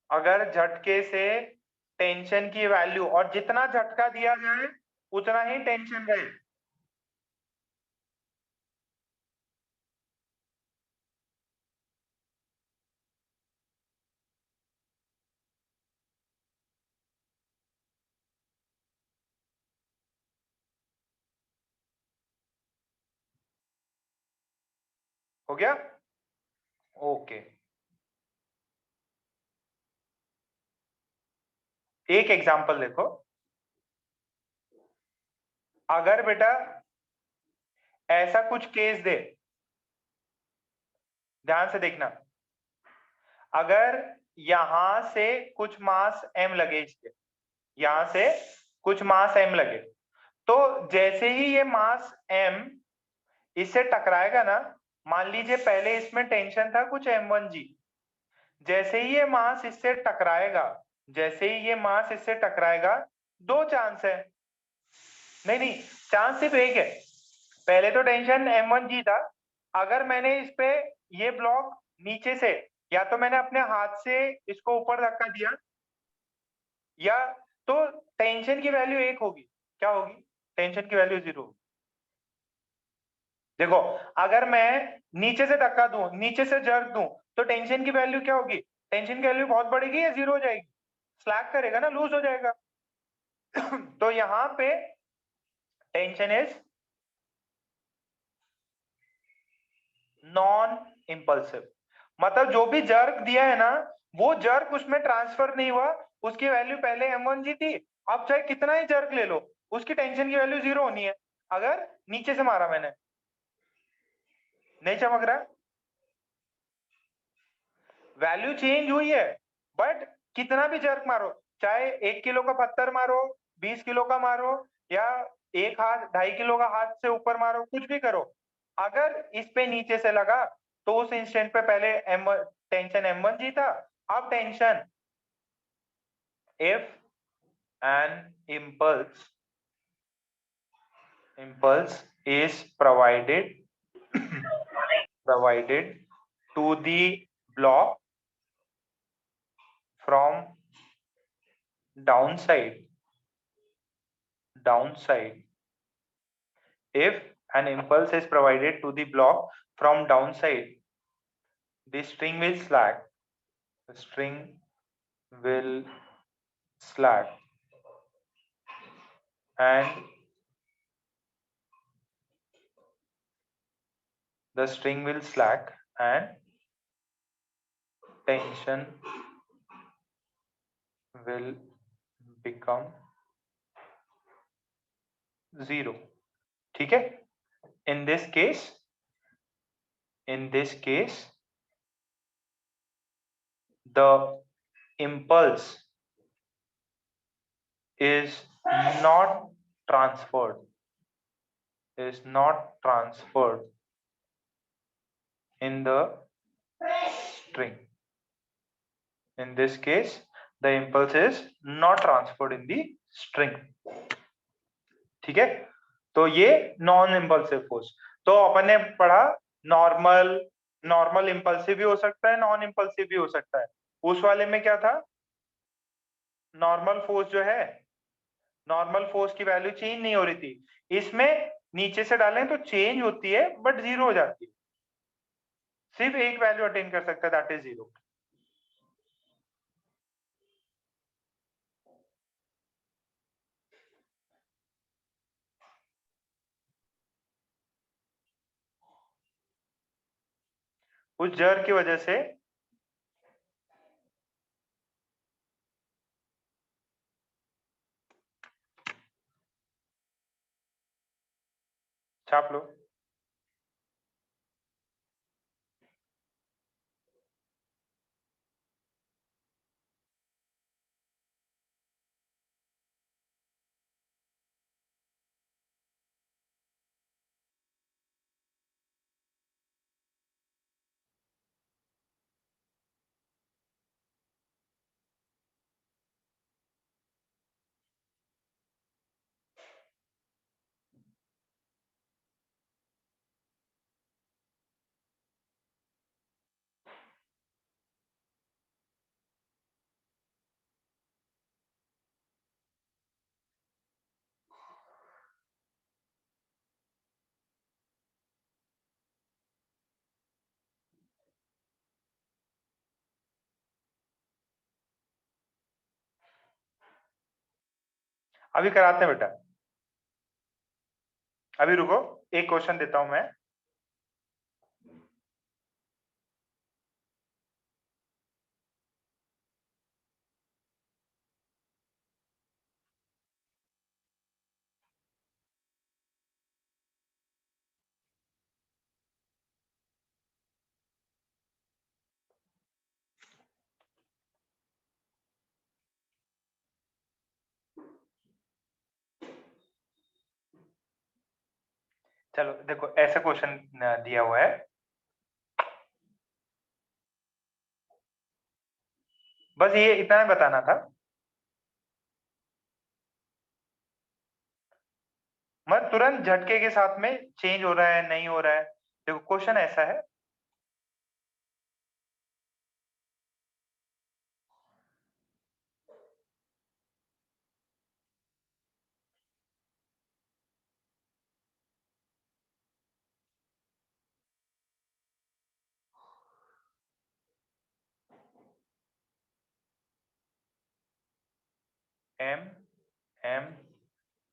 अगर झटके से टेंशन की वैल्यू, और जितना झटका दिया जाए उतना ही टेंशन रहे, हो गया? ओके, एक एग्जांपल देखो। अगर बेटा ऐसा कुछ केस दे, ध्यान से देखना, अगर यहां से कुछ मास m लगे, इसके यहां से कुछ मास m लगे, तो जैसे ही ये मास m इससे टकराएगा ना, मान लीजिए पहले इसमें टेंशन था कुछ m1g, जैसे ही ये मास इससे टकराएगा, जैसे ही ये मास इससे टकराएगा, दो चांस है, नहीं चांस सिर्फ एक है। पहले तो टेंशन m1g था, अगर मैंने इस पे ये ब्लॉक नीचे से, या तो मैंने अपने हाथ से इसको ऊपर धक्का दिया, या तो टेंशन की वैल्यू एक होगी, क्या होगी? टेंशन की वैल्यू 0 होगी। देखो, अगर मैं नीचे से धक्का दूं, नीचे से जर्क दूं, तो टेंशन की वैल्यू क्या होगी? टेंशन की वैल्यू बहुत बढ़ेगी या 0 हो जाएगी? स्लैग करेगा ना, लूज हो जाएगा। तो यहां पे टेंशन इज नॉन इंपल्सिव, मतलब जो भी जर्क दिया है ना, वो जर्क उसमें ट्रांसफर नहीं हुआ, उसकी वैल्यू पहले m1g थी, अब चाहे कितना ही जर्क ले लो, उसकी टेंशन की वैल्यू 0 होनी है। अगर नीचे से मारा मैंने, नहीं चमक रहा? वैल्यू चेंज हुई है, बट कितना भी जर्क मारो, चाहे 1 किलो का पत्थर मारो, 20 किलो का मारो, या एक हाथ 2.5 किलो का हाथ से ऊपर मारो, कुछ भी करो, अगर इस पे नीचे से लगा, तो उस इंस्टेंट पे पहले टेंशन m1g था, अब tension, if an impulse is provided to the block from downside, if an impulse is provided to the block from downside, the string will slack, and the string will slack and tension will become 0. ठीक है? In this case, the impulse is not transferred in the string. In this case, the impulse is not transferred in the string. ठीक है? तो ये non impulsive force. तो अपन ने पढ़ा normal impulsive भी हो सकता है, नॉन इम्पल्सिव भी हो सकता है। उस वाले में क्या था? नॉर्मल फोर्स जो है, नॉर्मल फोर्स की वैल्यू चेंज नहीं हो रही थी, इसमें नीचे से डालें तो चेंज होती है बट 0 हो जाती है, सिर्फ एक वैल्यू अटेन कर सकता है, दैट इज 0। उस जर की वजह से छाप लो। अभी कराते हैं बेटा, अभी रुको, एक क्वेश्चन देता हूं मैं। चलो देखो ऐसा क्वेश्चन दिया हुआ है, बस ये इतना बताना था, मत तुरंत झटके के साथ में चेंज हो रहा है नहीं हो रहा है। देखो क्वेश्चन ऐसा है, M M,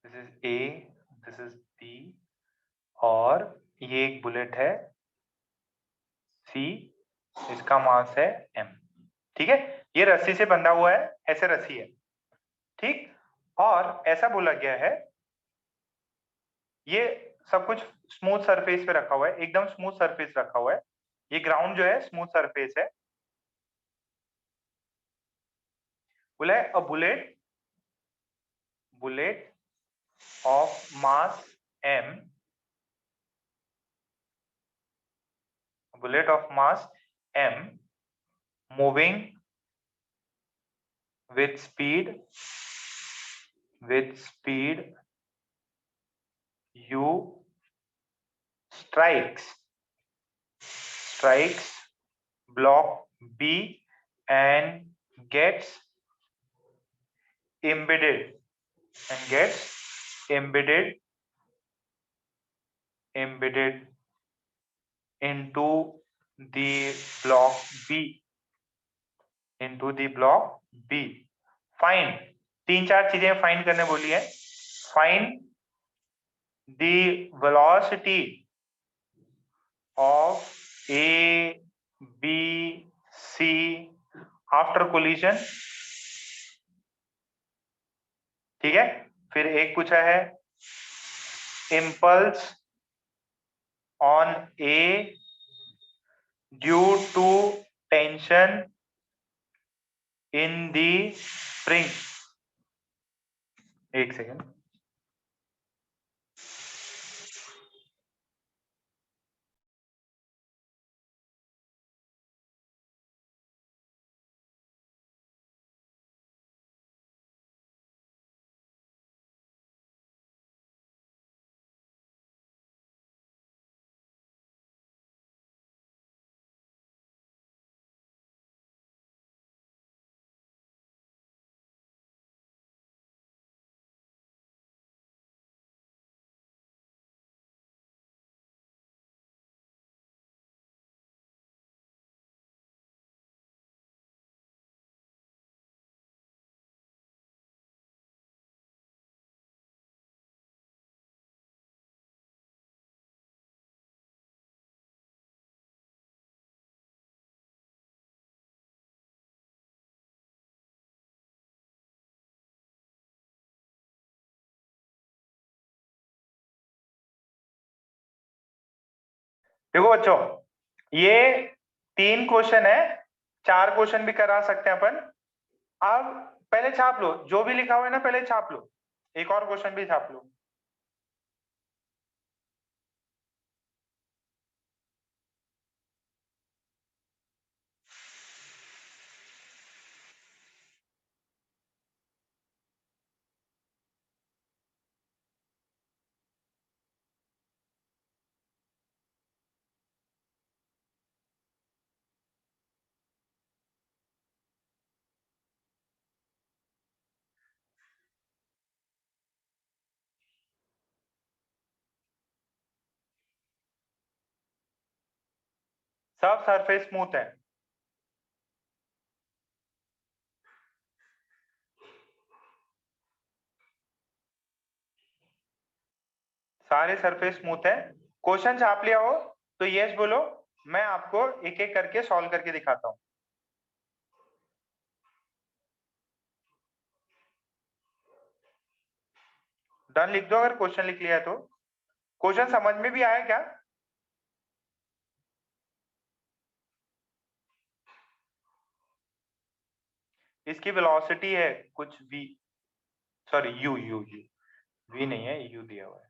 this is A, this is B, और ये एक बुलेट है सी, इसका मास है एम। ठीक है, ये रस्सी से बंधा हुआ है, ऐसे रस्सी है, ठीक। और ऐसा बोला गया है, ये सब कुछ स्मूथ सरफेस पे रखा हुआ है, एकदम स्मूथ सरफेस रखा हुआ है, ये ग्राउंड जो है स्मूथ सरफेस है। बोला है a bullet of mass m, bullet of mass m moving with speed u strikes block b and gets embedded into the block B. Find, तीन चार चीजें फाइंड करने बोली है। Find the velocity of A, B, C after collision। ठीक है, फिर एक पूछा है impulse on A due to tension in the spring। एक सेकेंड, देखो बच्चों, ये तीन क्वेश्चन है, चार क्वेश्चन भी करा सकते हैं अपन। अब पहले छाप लो, जो भी लिखा हुआ है ना पहले छाप लो, एक और क्वेश्चन भी छाप लो। सब सरफेस स्मूथ है, सारे सरफेस स्मूथ है। क्वेश्चन छाप लिया हो तो यस बोलो, मैं आपको एक एक करके सॉल्व करके दिखाता हूं। डन लिख दो अगर क्वेश्चन लिख लिया है तो। क्वेश्चन समझ में भी आया क्या? इसकी वेलोसिटी है कुछ v, सॉरी u, v नहीं है, u दिया हुआ है।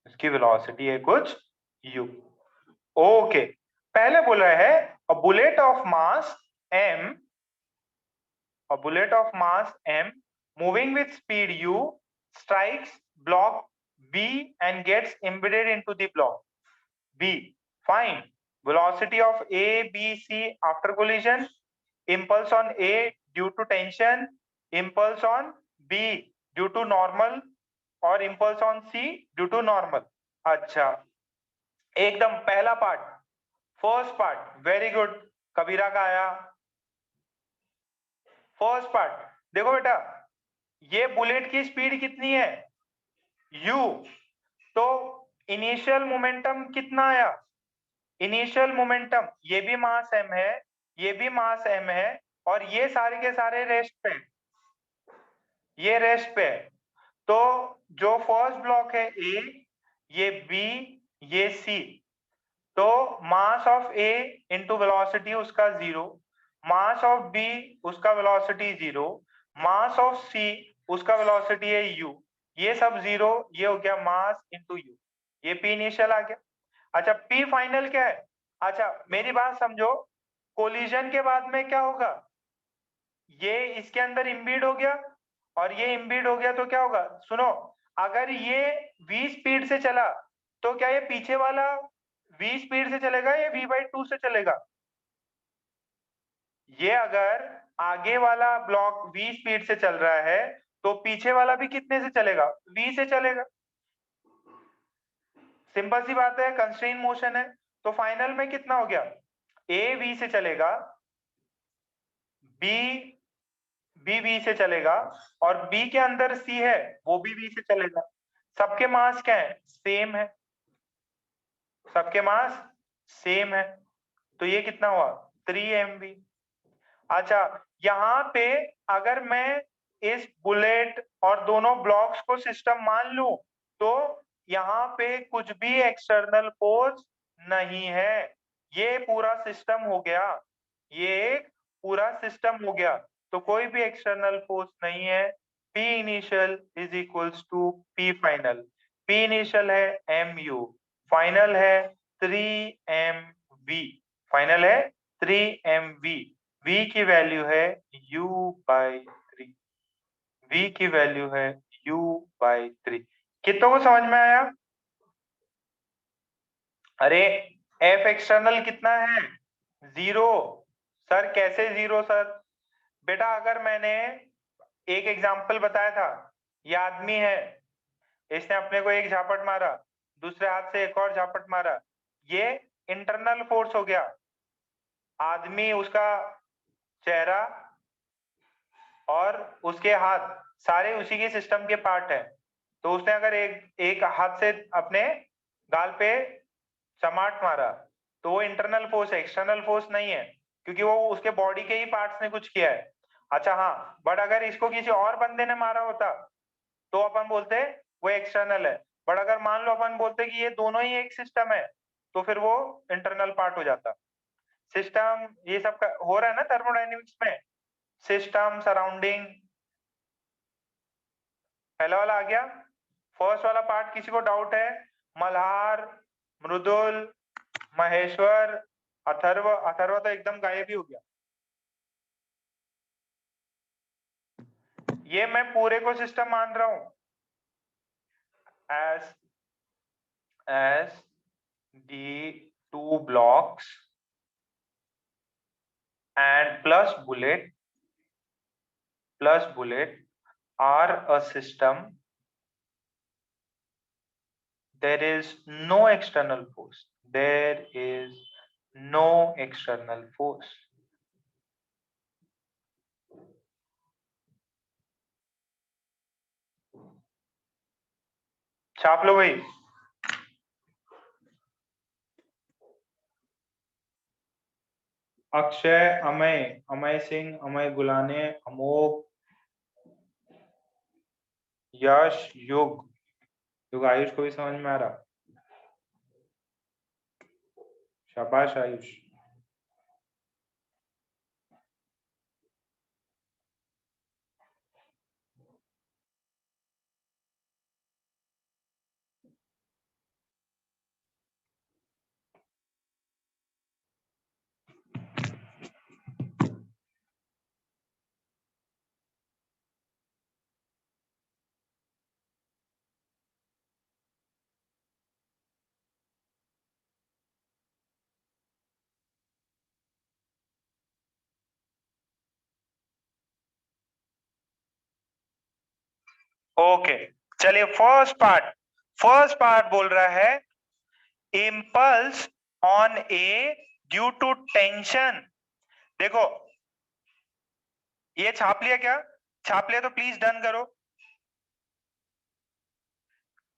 उसकी वेलोसिटी है कुछ u। ओके, पहले बोला है a bullet of mass m, a bullet of mass m moving with speed u strikes block B and gets embedded into the block B. Find velocity of A, B, C after collision, impulse on A due to tension, impulse on B due to normal और impulse on C due to normal। अच्छा, एकदम पहला part, first part, very good, Kabira का आया। First part देखो बेटा, ये bullet की स्पीड कितनी है u, तो इनिशियल मोमेंटम कितना आया, इनिशियल मोमेंटम, ये भी मास m है, ये भी मास m है, और ये सारे के सारे रेस्ट पे, ये रेस्ट पे है। तो जो फर्स्ट ब्लॉक है A, ये B, ये C, तो mass of A into velocity उसका 0, मास ऑफ B उसका वेलोसिटी 0, मास ऑफ C उसका वेलोसिटी है u, ये सब 0, ये हो गया मास इंटू u, ये P इनिशियल आ गया। अच्छा, P फाइनल क्या है? अच्छा मेरी बात समझो, कोलिजन के बाद में क्या होगा, ये इसके अंदर इम्बीड हो गया और ये इम्बीड हो गया, तो क्या होगा सुनो, अगर ये v स्पीड से चला तो क्या ये पीछे वाला v स्पीड से चलेगा या v/2 से चलेगा? ये अगर आगे वाला ब्लॉक v स्पीड से चल रहा है तो पीछे वाला भी कितने से चलेगा, v से चलेगा। सिंपल सी बात है, कंस्ट्रेन मोशन है, तो फाइनल में कितना हो गया, a v से चलेगा, b v से चलेगा, और b के अंदर c है वो भी v से चलेगा। सबके मास क्या है, सेम है, सबके मास सेम है, तो ये कितना हुआ 3 mv। अच्छा, यहाँ पे अगर मैं इस बुलेट और दोनों ब्लॉक्स को सिस्टम मान लूं तो यहाँ पे कुछ भी एक्सटर्नल फोर्स नहीं है, ये पूरा सिस्टम हो गया, ये एक पूरा सिस्टम हो गया, तो कोई भी एक्सटर्नल फोर्स नहीं है। P initial is equals to P final, P initial है mu, फाइनल है 3mv, फाइनल है 3mv, v की वैल्यू है u/3, v की वैल्यू है u/3। कितनों को समझ में आया? अरे f एक्सटर्नल कितना है, 0। सर कैसे 0 सर? बेटा अगर मैंने एक एग्जांपल बताया था, ये आदमी है, इसने अपने को एक झापट मारा, दूसरे हाथ से एक और झापट मारा, ये इंटरनल फोर्स हो गया। आदमी, उसका चेहरा और उसके हाथ सारे उसी के सिस्टम के पार्ट है, तो उसने अगर एक हाथ से अपने गाल पे चमाट मारा तो वो इंटरनल फोर्स है, एक्सटर्नल फोर्स नहीं है, क्योंकि वो उसके बॉडी के ही पार्ट्स ने कुछ किया है। अच्छा हाँ, बट अगर इसको किसी और बंदे ने मारा होता तो अपन बोलते वो एक्सटर्नल है, बट अगर मान लो अपन बोलते कि ये दोनों ही एक सिस्टम है तो फिर वो इंटरनल पार्ट हो जाता। सिस्टम ये सब हो रहा है ना थर्मोडायनेमिक्स में, सिस्टम सराउंडिंग, पहला वाला आ गया। फर्स्ट वाला पार्ट किसी को डाउट है? मल्हार, मृदुल, महेश्वर, अथर्व, अथर्व तो एकदम गायब ही हो गया। ये मैं पूरे को सिस्टम मान रहा हूं, as the two blocks and plus bullet are a system, there is no external force, there is no external force। छाप लो भाई। अक्षय, अमय, अमय सिंह, अमय गुलाने, अमोघ, यश, युग आयुष को भी समझ में आ रहा? शाबाश आयुष। ओके चलिए फर्स्ट पार्ट बोल रहा है impulse on A due to tension. देखो ये छाप लिया क्या? छाप लिया तो प्लीज डन करो।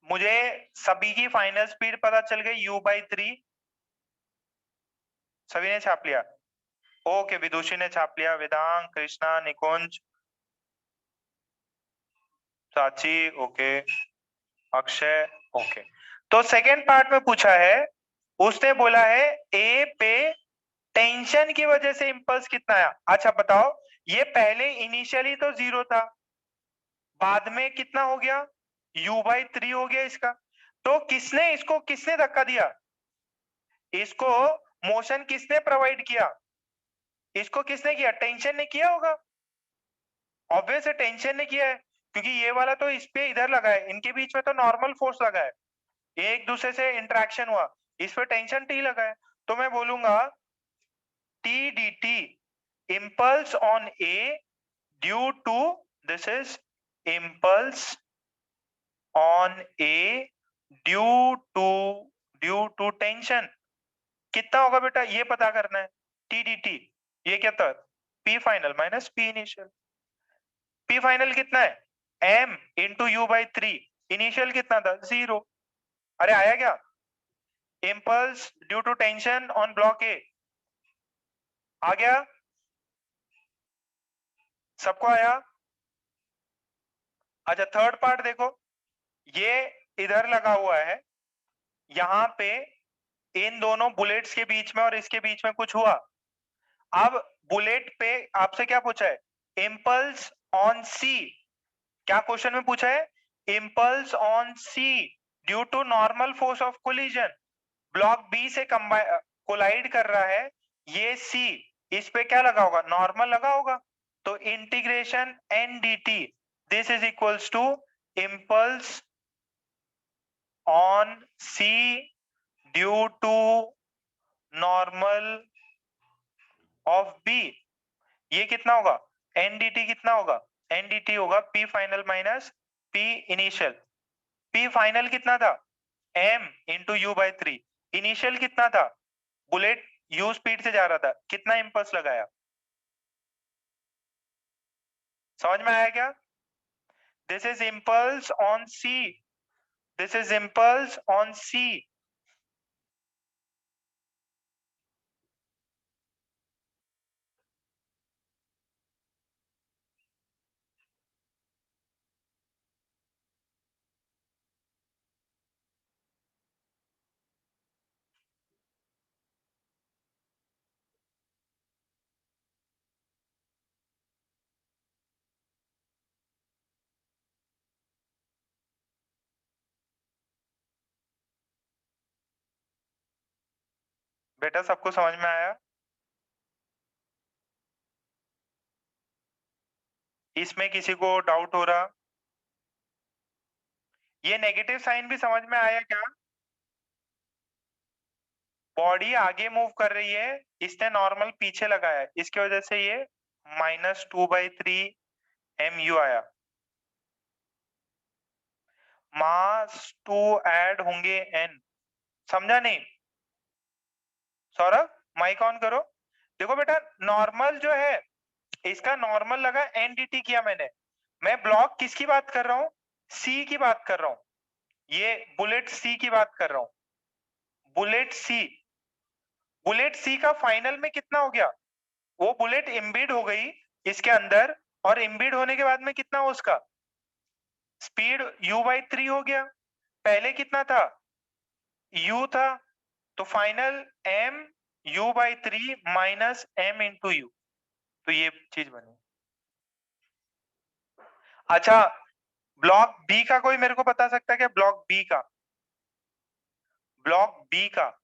मुझे सभी की फाइनल स्पीड पता चल गई u/3। सभी ने छाप लिया? ओके विदुषी ने छाप लिया, वेदांग, कृष्णा, निकुंज, साची, ओके, अक्षय, ओके। तो सेकेंड पार्ट में पूछा है, उसने बोला है ए पे टेंशन की वजह से इंपल्स कितना आया। अच्छा बताओ, ये पहले इनिशियली तो 0 था, बाद में कितना हो गया? u/3 हो गया इसका। तो किसने धक्का दिया? इसको मोशन किसने प्रोवाइड किया? इसको किसने किया? टेंशन ने किया होगा, ऑब्वियस है टेंशन ने किया है, क्योंकि ये वाला तो इस पे इधर लगा है, इनके बीच में तो नॉर्मल फोर्स लगा है, ये एक दूसरे से इंटरेक्शन हुआ, इस पे टेंशन टी लगा है। तो मैं बोलूंगा T D T impulse on A due to, this is impulse on A due to tension। कितना होगा बेटा ये पता करना है। टी डी टी ये क्या था? P final minus P initial. P final कितना है? m into u/3। इनिशियल कितना था? 0। अरे आया क्या? impulse due to tension on block A आ गया? सबको आया? अच्छा थर्ड पार्ट देखो, ये इधर लगा हुआ है, यहाँ पे इन दोनों बुलेट्स के बीच में और इसके बीच में कुछ हुआ। अब बुलेट पे आपसे क्या पूछा है? Impulse on C. क्या क्वेश्चन में पूछा है? Impulse on C due to normal force of collision. Block B से कोलाइड कर रहा है ये सी, इस पे क्या लगा होगा? नॉर्मल लगा होगा। तो integration N D T, this is equals to impulse on C due to normal of B. ये कितना होगा? एनडीटी कितना होगा? एनडीटी होगा P final minus P initial. P final कितना था? m into u/3। इनिशियल कितना था? बुलेट u स्पीड से जा रहा था, कितना इंपल्स लगाया? समझ में आया क्या? This is impulse on C, this is impulse on C. बेटा सबको समझ में आया? इसमें किसी को डाउट हो रहा? ये नेगेटिव साइन भी समझ में आया क्या? बॉडी आगे मूव कर रही है, इसने नॉर्मल पीछे लगाया है, इसकी वजह से ये -2/3 mu आया। मास टू ऐड होंगे n, समझा नहीं? सौरभ माइक ऑन करो। देखो बेटा नॉर्मल जो है, इसका नॉर्मल लगा एनडीटी किया मैंने, मैं ब्लॉक किसकी बात कर रहा हूँ? सी की बात कर रहा हूँ, ये बुलेट सी की बात कर रहा हूँ। बुलेट सी, बुलेट सी का फाइनल में कितना हो गया? वो बुलेट इम्बीड हो गई इसके अंदर, और इम्बीड होने के बाद में कितना हो उसका स्पीड? u/3 हो गया। पहले कितना था? u था, तो final m u/3 minus m into you, तो ये चीज बनी। अच्छा ब्लॉक बी का कोई मेरे को बता सकता है क्या? ब्लॉक बी का, ब्लॉक बी का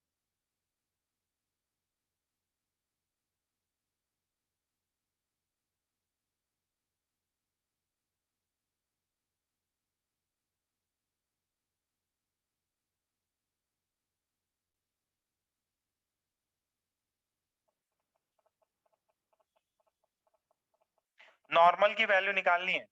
नॉर्मल की वैल्यू निकालनी है।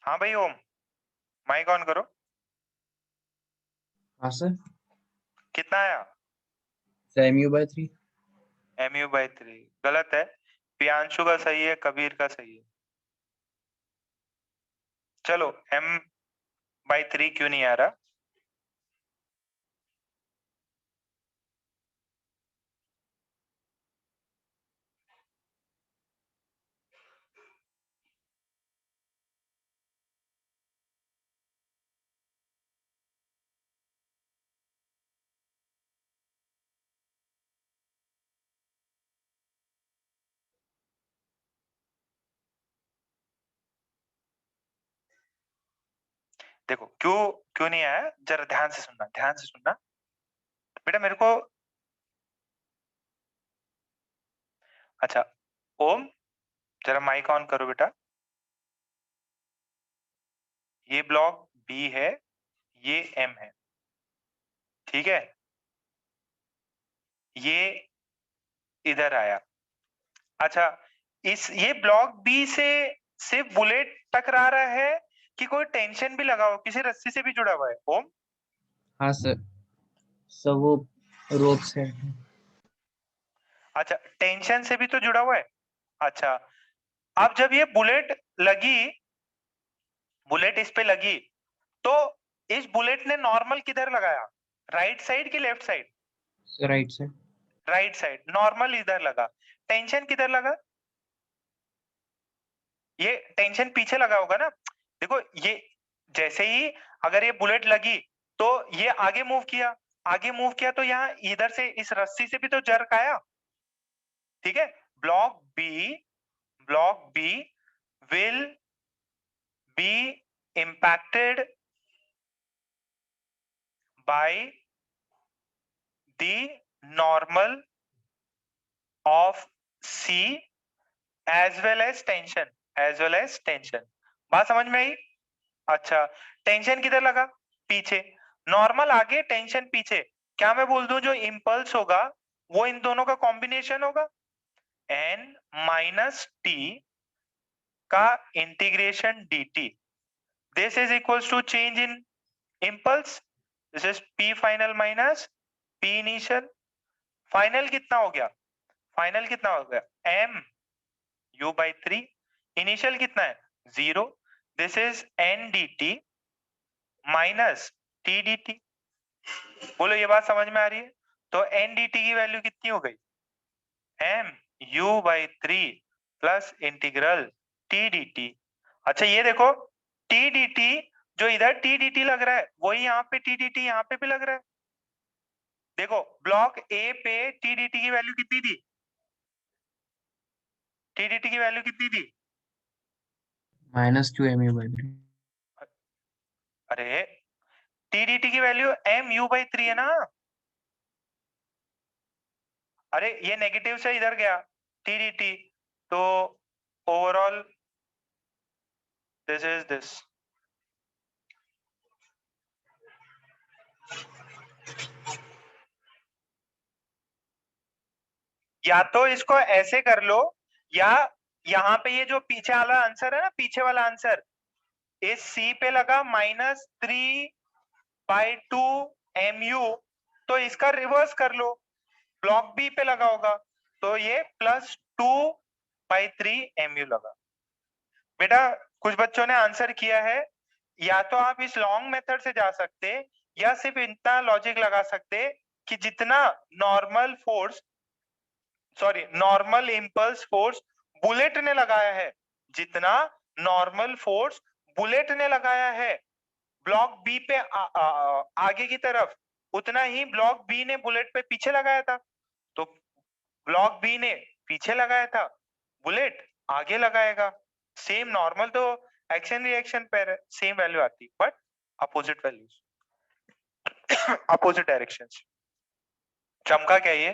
हाँ भाई ओम, माइक ऑन करो। हाँ सर। कितना आया? MU/3। MU/3 गलत है। प्रियांशु का सही है, कबीर का सही है। चलो M/3 क्यों नहीं आ रहा? देखो क्यों क्यों नहीं आया, जरा ध्यान से सुनना, ध्यान से सुनना बेटा मेरे को। अच्छा ओम, जरा माइक ऑन करो बेटा। ये ब्लॉक बी है, ये एम है, ठीक है? ये इधर आया। अच्छा, ये ब्लॉक बी से सिर्फ बुलेट टकरा रहा है कि कोई टेंशन भी लगा हो, किसी रस्सी से भी जुड़ा हुआ है ओम? हाँ सर। सर वो रोप से। अच्छा, टेंशन से भी तो जुड़ा हुआ है। अच्छा, अब जब ये बुलेट इस पे लगी, तो इस बुलेट ने नॉर्मल किधर लगाया? राइट साइड की लेफ्ट साइड? राइट से। Right side. नॉर्मल इधर लगा, टेंशन किधर लगा? ये टेंशन पीछे लगा होगा ना। देखो ये जैसे ही अगर ये बुलेट लगी तो ये आगे मूव किया, आगे मूव किया तो यहाँ इधर से इस रस्सी से भी तो जर्क आया, ठीक है? Block B will be impacted by the normal of C as well as tension। बात समझ में आई? अच्छा, टेंशन किधर लगा? पीछे। नॉर्मल आगे, टेंशन पीछे। क्या मैं बोल दूं जो इंपल्स होगा वो इन दोनों का कॉम्बिनेशन होगा? n माइनस t का integration dt। This is equals to change in impulse। This is p final minus p initial. Final कितना हो गया? फाइनल कितना हो गया? MU/3। इनिशियल कितना है? 0। This is n dt minus t dt। बोलो ये बात समझ में आ रही है? तो n dt की वैल्यू कितनी हो गई? MU/3 plus integral t dt। अच्छा ये देखो, t dt जो इधर t dt लग रहा है वही यहाँ पे t dt यहाँ पे भी लग रहा है। देखो ब्लॉक ए पे t dt की वैल्यू कितनी थी? t dt की वैल्यू कितनी थी? -2 MU/3। अरे t dt की वैल्यू MU/3 है ना। अरे ये नेगेटिव से इधर गया t dt, तो ओवरऑल दिस इज दिस। या तो इसको ऐसे कर लो, या यहाँ पे ये जो पीछे वाला आंसर है ना, पीछे वाला आंसर इस C पे लगा -3/2 MU, तो इसका रिवर्स कर लो, ब्लॉक बी पे लगा होगा तो ये +2/3 MU लगा। बेटा कुछ बच्चों ने आंसर किया है, या तो आप इस लॉन्ग मेथड से जा सकते या सिर्फ इतना लॉजिक लगा सकते कि जितना नॉर्मल इंपल्स फोर्स बुलेट ने लगाया है, जितना नॉर्मल फोर्स बुलेट ने लगाया है ब्लॉक बी पे आगे की तरफ, उतना ही ब्लॉक बी ने बुलेट पे पीछे लगाया था। तो ब्लॉक बी ने पीछे लगाया था, बुलेट आगे लगाएगा। सेम नॉर्मल तो एक्शन रिएक्शन पेयर है, सेम वैल्यू आती, but opposite values, opposite direction. चमका क्या ये?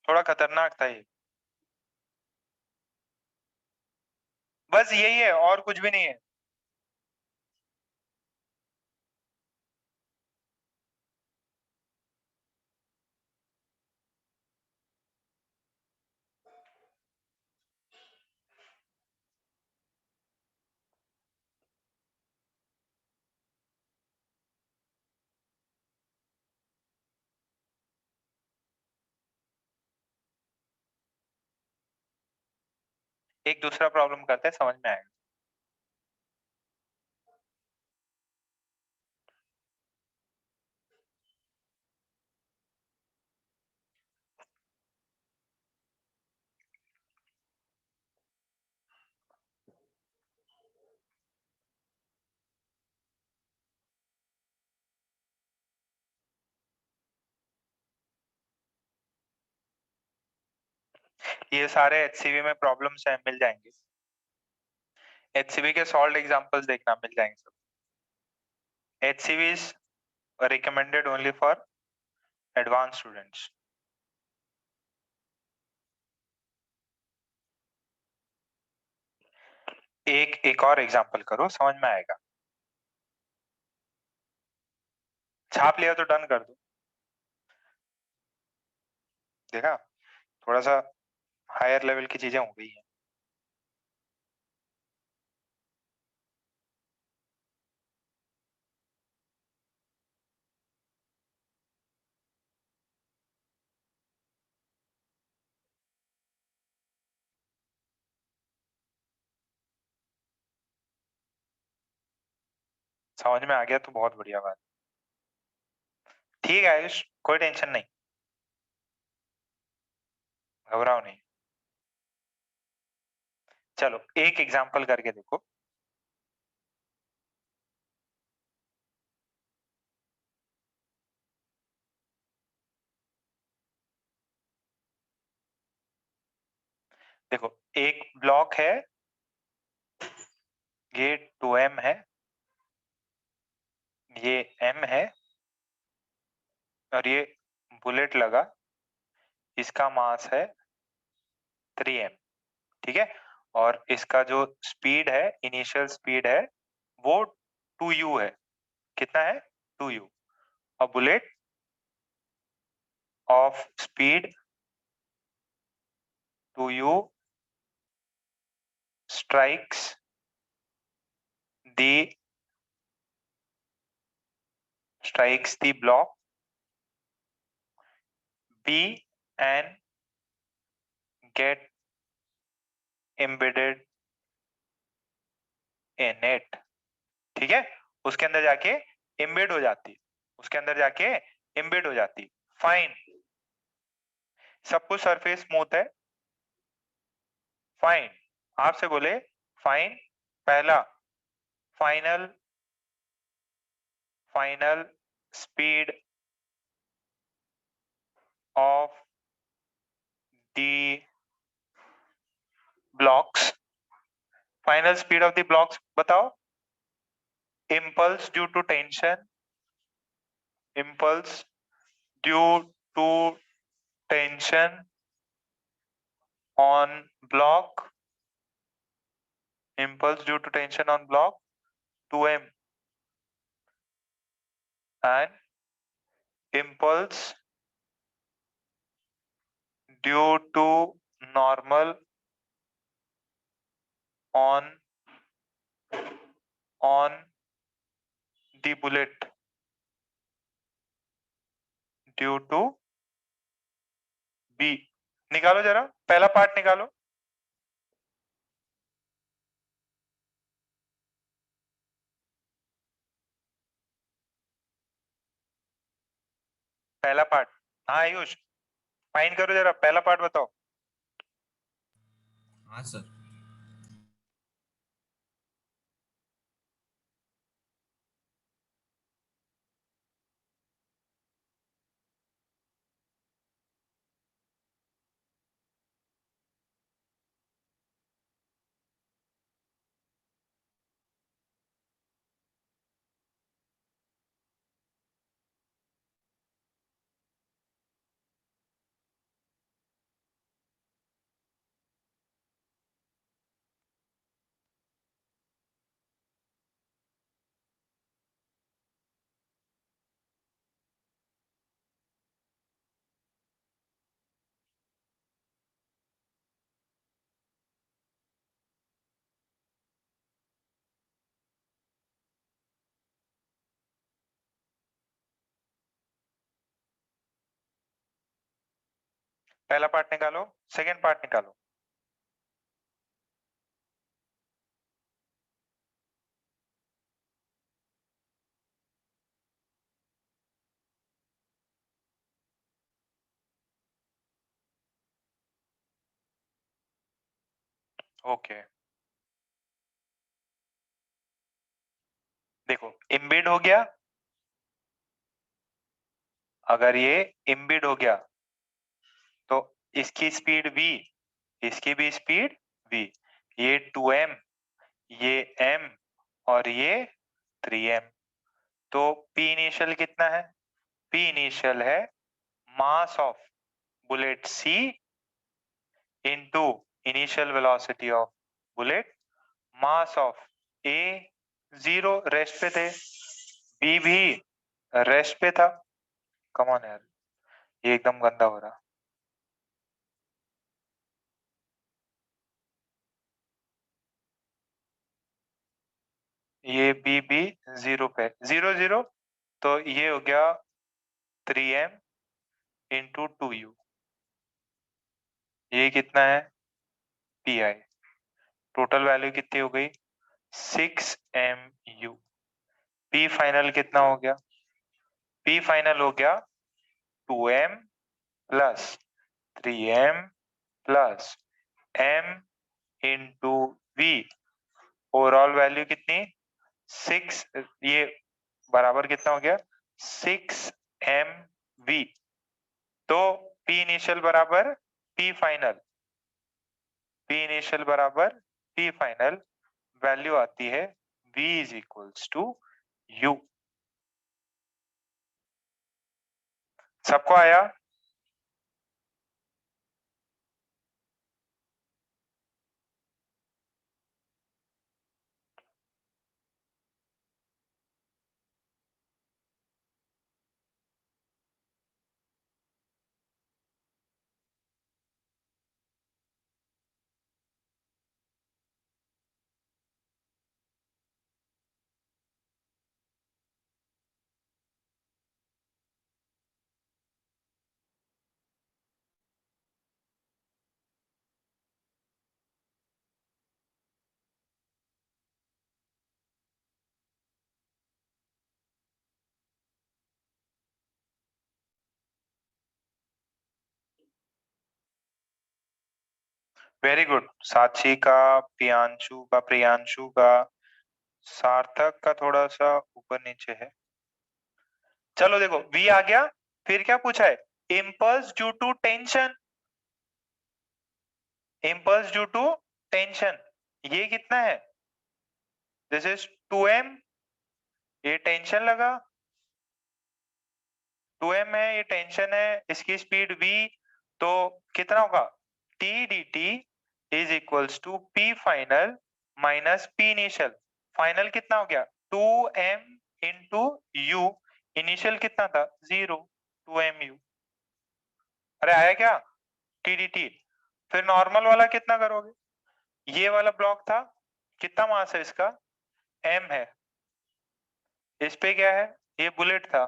थोड़ा खतरनाक था ये। बस यही है और कुछ भी नहीं है। एक दूसरा प्रॉब्लम करते हैं, समझ में आएगा। ये सारे एचसीवी में प्रॉब्लम्स हैं, मिल जाएंगे। एचसीवी के सॉल्व एग्जांपल्स देखना, मिल जाएंगे सब। HCV is recommended only for advanced students. एक और एग्जांपल करो, समझ में आएगा। छाप लिया तो डन कर दो। देखा, थोड़ा सा हायर लेवल की चीजें हो गई हैं। समझ में आ गया तो बहुत बढ़िया बात। ठीक है आयुष, कोई टेंशन नहीं, घबराओ नहीं। चलो एक एग्जांपल करके देखो। देखो एक ब्लॉक है, ये 2m है, ये m है, और ये बुलेट लगा, इसका मास है 3m, ठीक है। और इसका जो स्पीड है, इनिशियल स्पीड है, वो 2u है। कितना है? 2u। A bullet of speed 2u strikes the block B and get embedded in it, ठीक है। उसके अंदर जाके एम्बेड हो जाती, उसके अंदर जाके एम्बेड हो जाती। फाइन, सब कुछ सरफेस स्मूथ है। फाइन, आपसे बोले फाइन पहला final speed of the blocks, final speed of the blocks बताओ। impulse due to tension, impulse due to tension on block, impulse due to tension on block 2m, and impulse due to normal on the bullet due to b। निकालो जरा, पहला part निकालो। पहला part, हाँ Ayush fine करो जरा, पहला part बताओ। हाँ सर। पहला पार्ट निकालो, सेकंड पार्ट निकालो। ओके देखो इम्बेड हो गया, अगर ये इम्बेड हो गया तो इसकी स्पीड v, इसकी भी स्पीड v, ये 2m, ये m और ये 3m। तो p इनिशियल कितना है? p इनिशियल है mass of bullet c into initial velocity of bullet, mass of a 0 rest पे थे, b भी रेस्ट पे था। कम ऑन यार, ये एकदम गंदा हो रहा। ये बी भी 0 पे, 0 0, तो ये हो गया 3m इंटू 2u। ये कितना है? P I. टोटल वैल्यू कितनी हो गई? 6mu। पी फाइनल कितना हो गया? पी फाइनल हो गया 2m plus 3m plus m into v। Overall value कितनी? 6, ये बराबर कितना हो गया? 6mv। तो p इनिशियल बराबर p फाइनल, p इनिशियल बराबर p फाइनल, वैल्यू आती है v is equals to u। सबको आया? Very good. साक्षी का, प्रियांशु का, सार्थक का थोड़ा सा ऊपर नीचे है। चलो देखो v आ गया, फिर क्या पूछा है? Impulse due to tension. Impulse due to tension, ये कितना है? दिस इज 2m, ये टेंशन लगा, 2m है, ये टेंशन है, इसकी स्पीड v, तो कितना होगा? t dt is equals to p final minus p initial. Final कितना हो गया? 2m इंटू u, इनिशियल कितना था? 0, 2mu। अरे आया क्या? t dt। फिर नॉर्मल वाला कितना करोगे? ये वाला ब्लॉक था, कितना मास है इसका? m है। इस पे क्या है? ये बुलेट था।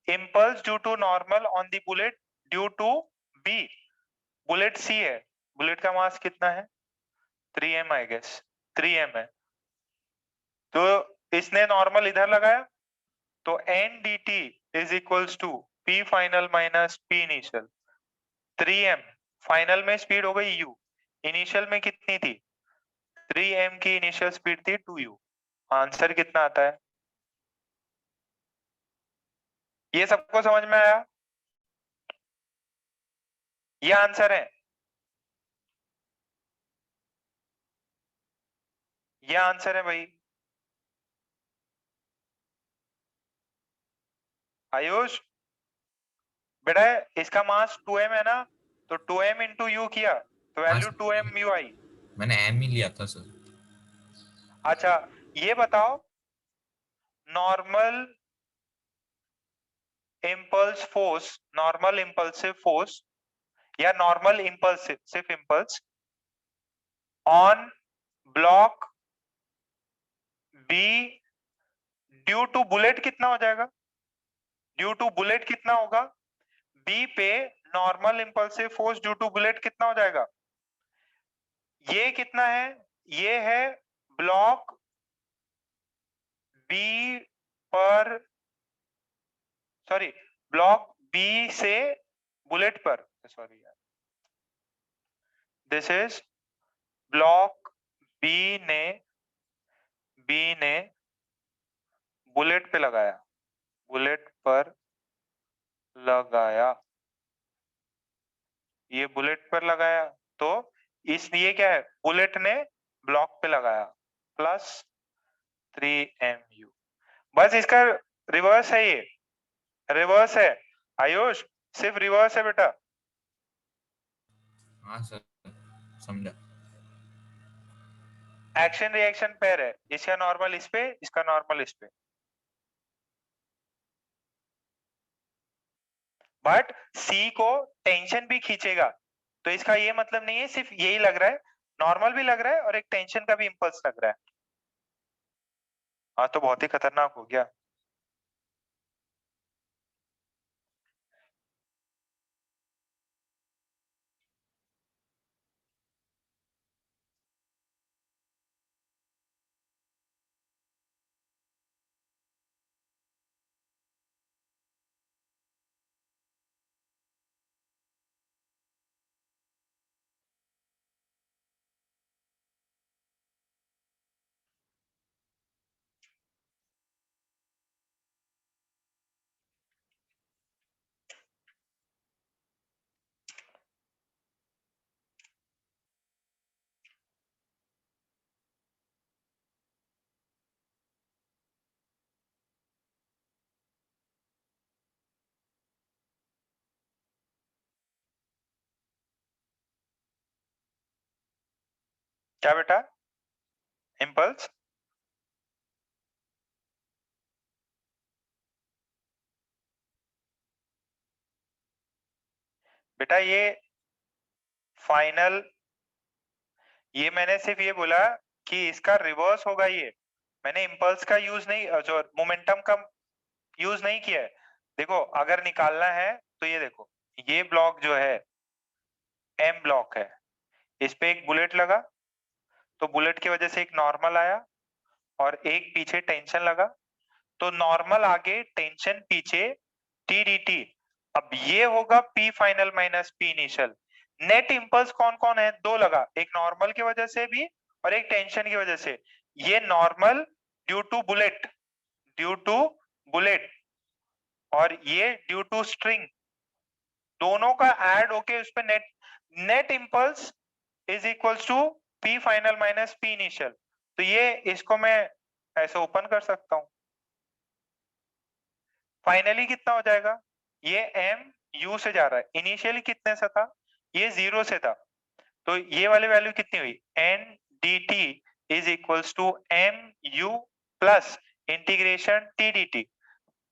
Impulse due to normal on the bullet due to b, bullet c है, बुलेट का मास कितना है? 3m आई गेस, 3m है। तो इसने नॉर्मल इधर लगाया, तो n dt is equals to p final minus p initial. 3m final में स्पीड हो गई u, इनिशियल में कितनी थी? 3m की इनिशियल स्पीड थी 2u। आंसर कितना आता है? ये सबको समझ में आया? ये आंसर है, ये आंसर है भाई। आयुष बेटा, इसका मास 2m है ना, तो 2m इंटू यू किया तो वैल्यू 2m यू आई। मैंने एम ही लिया था सर। अच्छा ये बताओ, normal impulse force, normal impulsive force या नॉर्मल इम्पल्सिव, सिर्फ impulse on block be due to bullet कितना हो जाएगा? ड्यू टू बुलेट कितना होगा? बी पे normal impulsive force due to bullet कितना हो जाएगा? ये कितना है? ये है ब्लॉक बी पर, सॉरी, ब्लॉक बी से बुलेट पर, सॉरी यार, दिस इज ब्लॉक बी ने बुलेट पे लगाया, बुलेट पर लगाया, ये बुलेट पर लगाया, तो इसलिए क्या है, बुलेट ने ब्लॉक पे लगाया, प्लस 3mu। बस इसका रिवर्स है, ये रिवर्स है आयुष, सिर्फ रिवर्स है बेटा। हाँ सर, समझा। एक्शन रिएक्शन पेयर है, इसका नॉर्मल इस पे, इसका नॉर्मल इस पे, बट सी को टेंशन भी खींचेगा, तो इसका ये मतलब नहीं है सिर्फ यही लग रहा है, नॉर्मल भी लग रहा है और एक टेंशन का भी इंपल्स लग रहा है। हाँ तो बहुत ही खतरनाक हो गया। क्या बेटा, इंपल्स? बेटा ये फाइनल, ये मैंने सिर्फ ये बोला कि इसका रिवर्स होगा, ये मैंने इंपल्स का यूज नहीं, जो मोमेंटम का यूज नहीं किया है। देखो अगर निकालना है तो ये देखो, ये ब्लॉक जो है एम ब्लॉक है, इस पे एक बुलेट लगा, तो बुलेट की वजह से एक नॉर्मल आया और एक पीछे टेंशन लगा, तो नॉर्मल आगे टेंशन पीछे टी डी टी। अब ये होगा P final minus P initial. Net impulse कौन कौन है, दो लगा, एक नॉर्मल की वजह से भी और एक टेंशन की वजह से। ये normal due to bullet, due to bullet, और ये ड्यू टू स्ट्रिंग, दोनों का ऐड होके उस पे net impulse is equals to P final minus P initial. तो ये इसको मैं ऐसे ओपन कर सकता हूं, फाइनली कितना हो जाएगा, ये एम यू से जा रहा है, इनिशियली कितने से था, ये 0 से था, तो ये वाली वैल्यू कितनी हुई, N D T is equals to M U plus integration T D T.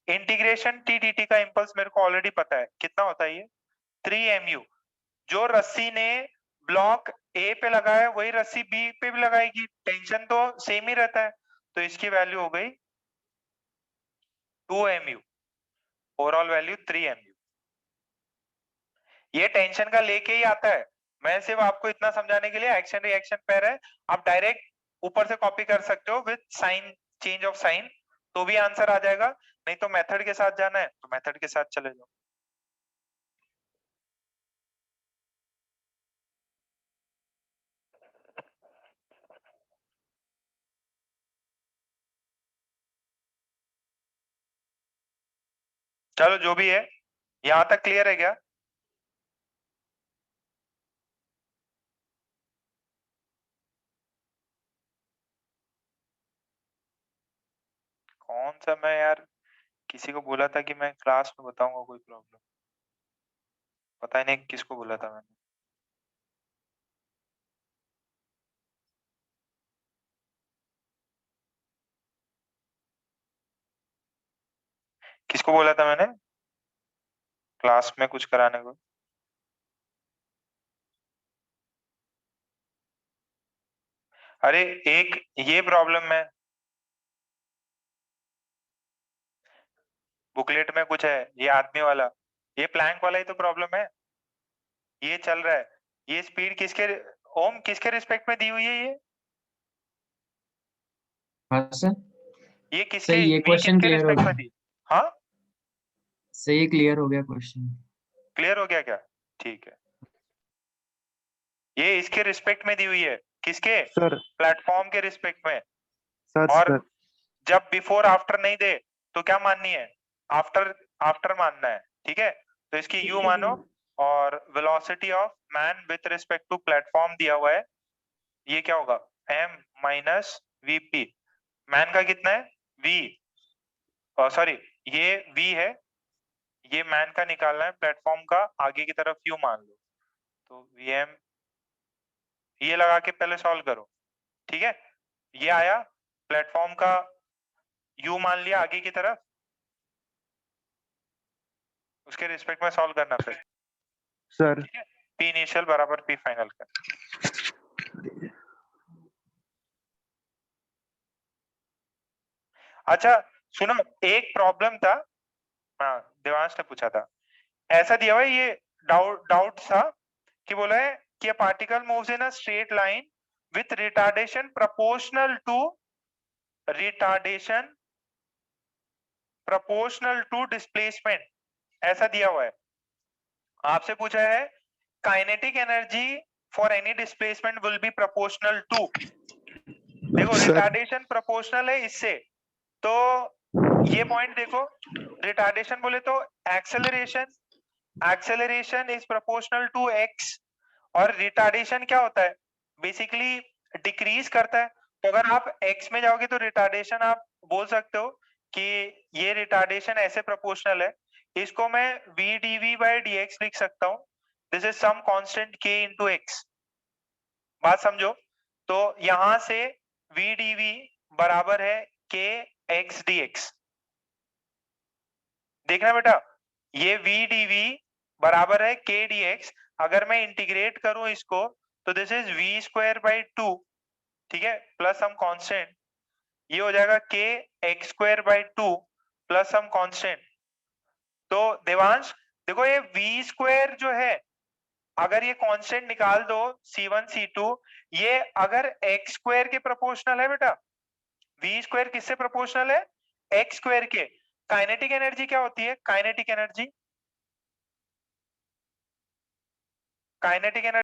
Integration T D T का इंपल्स मेरे को ऑलरेडी पता है कितना होता है, ये 3mu। जो रस्सी ने ब्लॉक ए पे लगाया वही रस्सी बी पे भी लगाएगी, टेंशन तो सेम ही रहता है, तो इसकी वैल्यू हो गई 2mu, ओवरऑल वैल्यू 3mu। ये टेंशन का लेके ही आता है, मैं सिर्फ आपको इतना समझाने के लिए, एक्शन रिएक्शन पेयर है, आप डायरेक्ट ऊपर से कॉपी कर सकते हो with sign, change of sign, तो भी आंसर आ जाएगा, नहीं तो मेथड के साथ जाना है तो मेथड के साथ चले जाओ। चलो जो भी है, यहां तक क्लियर है क्या? कौन सा, मैं यार किसी को बोला था कि मैं क्लास में बताऊंगा कोई प्रॉब्लम, पता ही नहीं किसको बोला था मैंने। किसको बोला था मैंने क्लास में कुछ कराने को? अरे एक ये प्रॉब्लम है, बुकलेट में कुछ है, ये आदमी वाला, ये प्लैंक वाला ही तो प्रॉब्लम है, ये चल रहा है, ये स्पीड किसके, ओम किसके रिस्पेक्ट में दी हुई है ये? हाँ सर, ये सही, किसके, ये ये क्वेश्चन किसके क्लियर हो रिस्पेक्ट में गया, दी? हाँ सही क्लियर हो गया क्वेश्चन। क्लियर हो गया क्या? ठीक है, ये इसके रिस्पेक्ट में दी हुई है, किसके? सर प्लेटफॉर्म के रिस्पेक्ट में। सर और सर जब बिफोर आफ्टर नहीं दे तो क्या माननी है? आफ्टर आफ्टर मानना है, ठीक है। तो इसकी यू मानो, और velocity of man with respect to platform दिया हुआ है, ये क्या होगा? m minus VP. मैन का कितना है? v, सॉरी ये v है, ये मैन का निकालना है, प्लेटफॉर्म का आगे की तरफ u मान लो, तो vm ये लगा के पहले सॉल्व करो, ठीक है। ये आया, प्लेटफॉर्म का u मान लिया आगे की तरफ, उसके रिस्पेक्ट में सॉल्व करना फिर, सर ठीक है। p इनिशियल बराबर p फाइनल कर। अच्छा सुनो, एक प्रॉब्लम था, हाँ देवांश ने पूछा था, ऐसा दिया हुआ है, ये डाउट था कि बोला है कि particle moves in a straight line with retardation proportional to displacement, ऐसा दिया हुआ है। आपसे पूछा है kinetic energy for any displacement will be proportional to, देखो सर रिटार्डेशन प्रोपोर्शनल है इससे, तो ये पॉइंट देखो, रिटार्डेशन बोले तो acceleration is proportional to X, और रिटार्डेशन क्या होता है? बेसिकली डिक्रीज करता है। तो अगर आप एक्स में जाओगे तो रिटार्डेशन आप बोल सकते हो कि ये रिटार्डेशन ऐसे प्रोपोर्शनल है, इसको मैं v dv by dx लिख सकता हूँ, this is some constant k into x, बात समझो। तो यहां से v dv बराबर है k x dx, देखना बेटा, ये v dv बराबर है k dx, अगर मैं इंटीग्रेट करूं इसको तो this is v square by 2, ठीक है, प्लस सम कांस्टेंट, ये हो जाएगा k x square by 2 plus some constant. तो देवांश देखो, ये v स्क्वायर जो है, अगर ये कांस्टेंट निकाल दो c1 c2, ये अगर x स्क्वायर के प्रोपोर्शनल है बेटा, v स्क्वायर किससे प्रोपोर्शनल है? x स्क्वायर के। काइनेटिक एनर्जी क्या होती है? Kinetic energy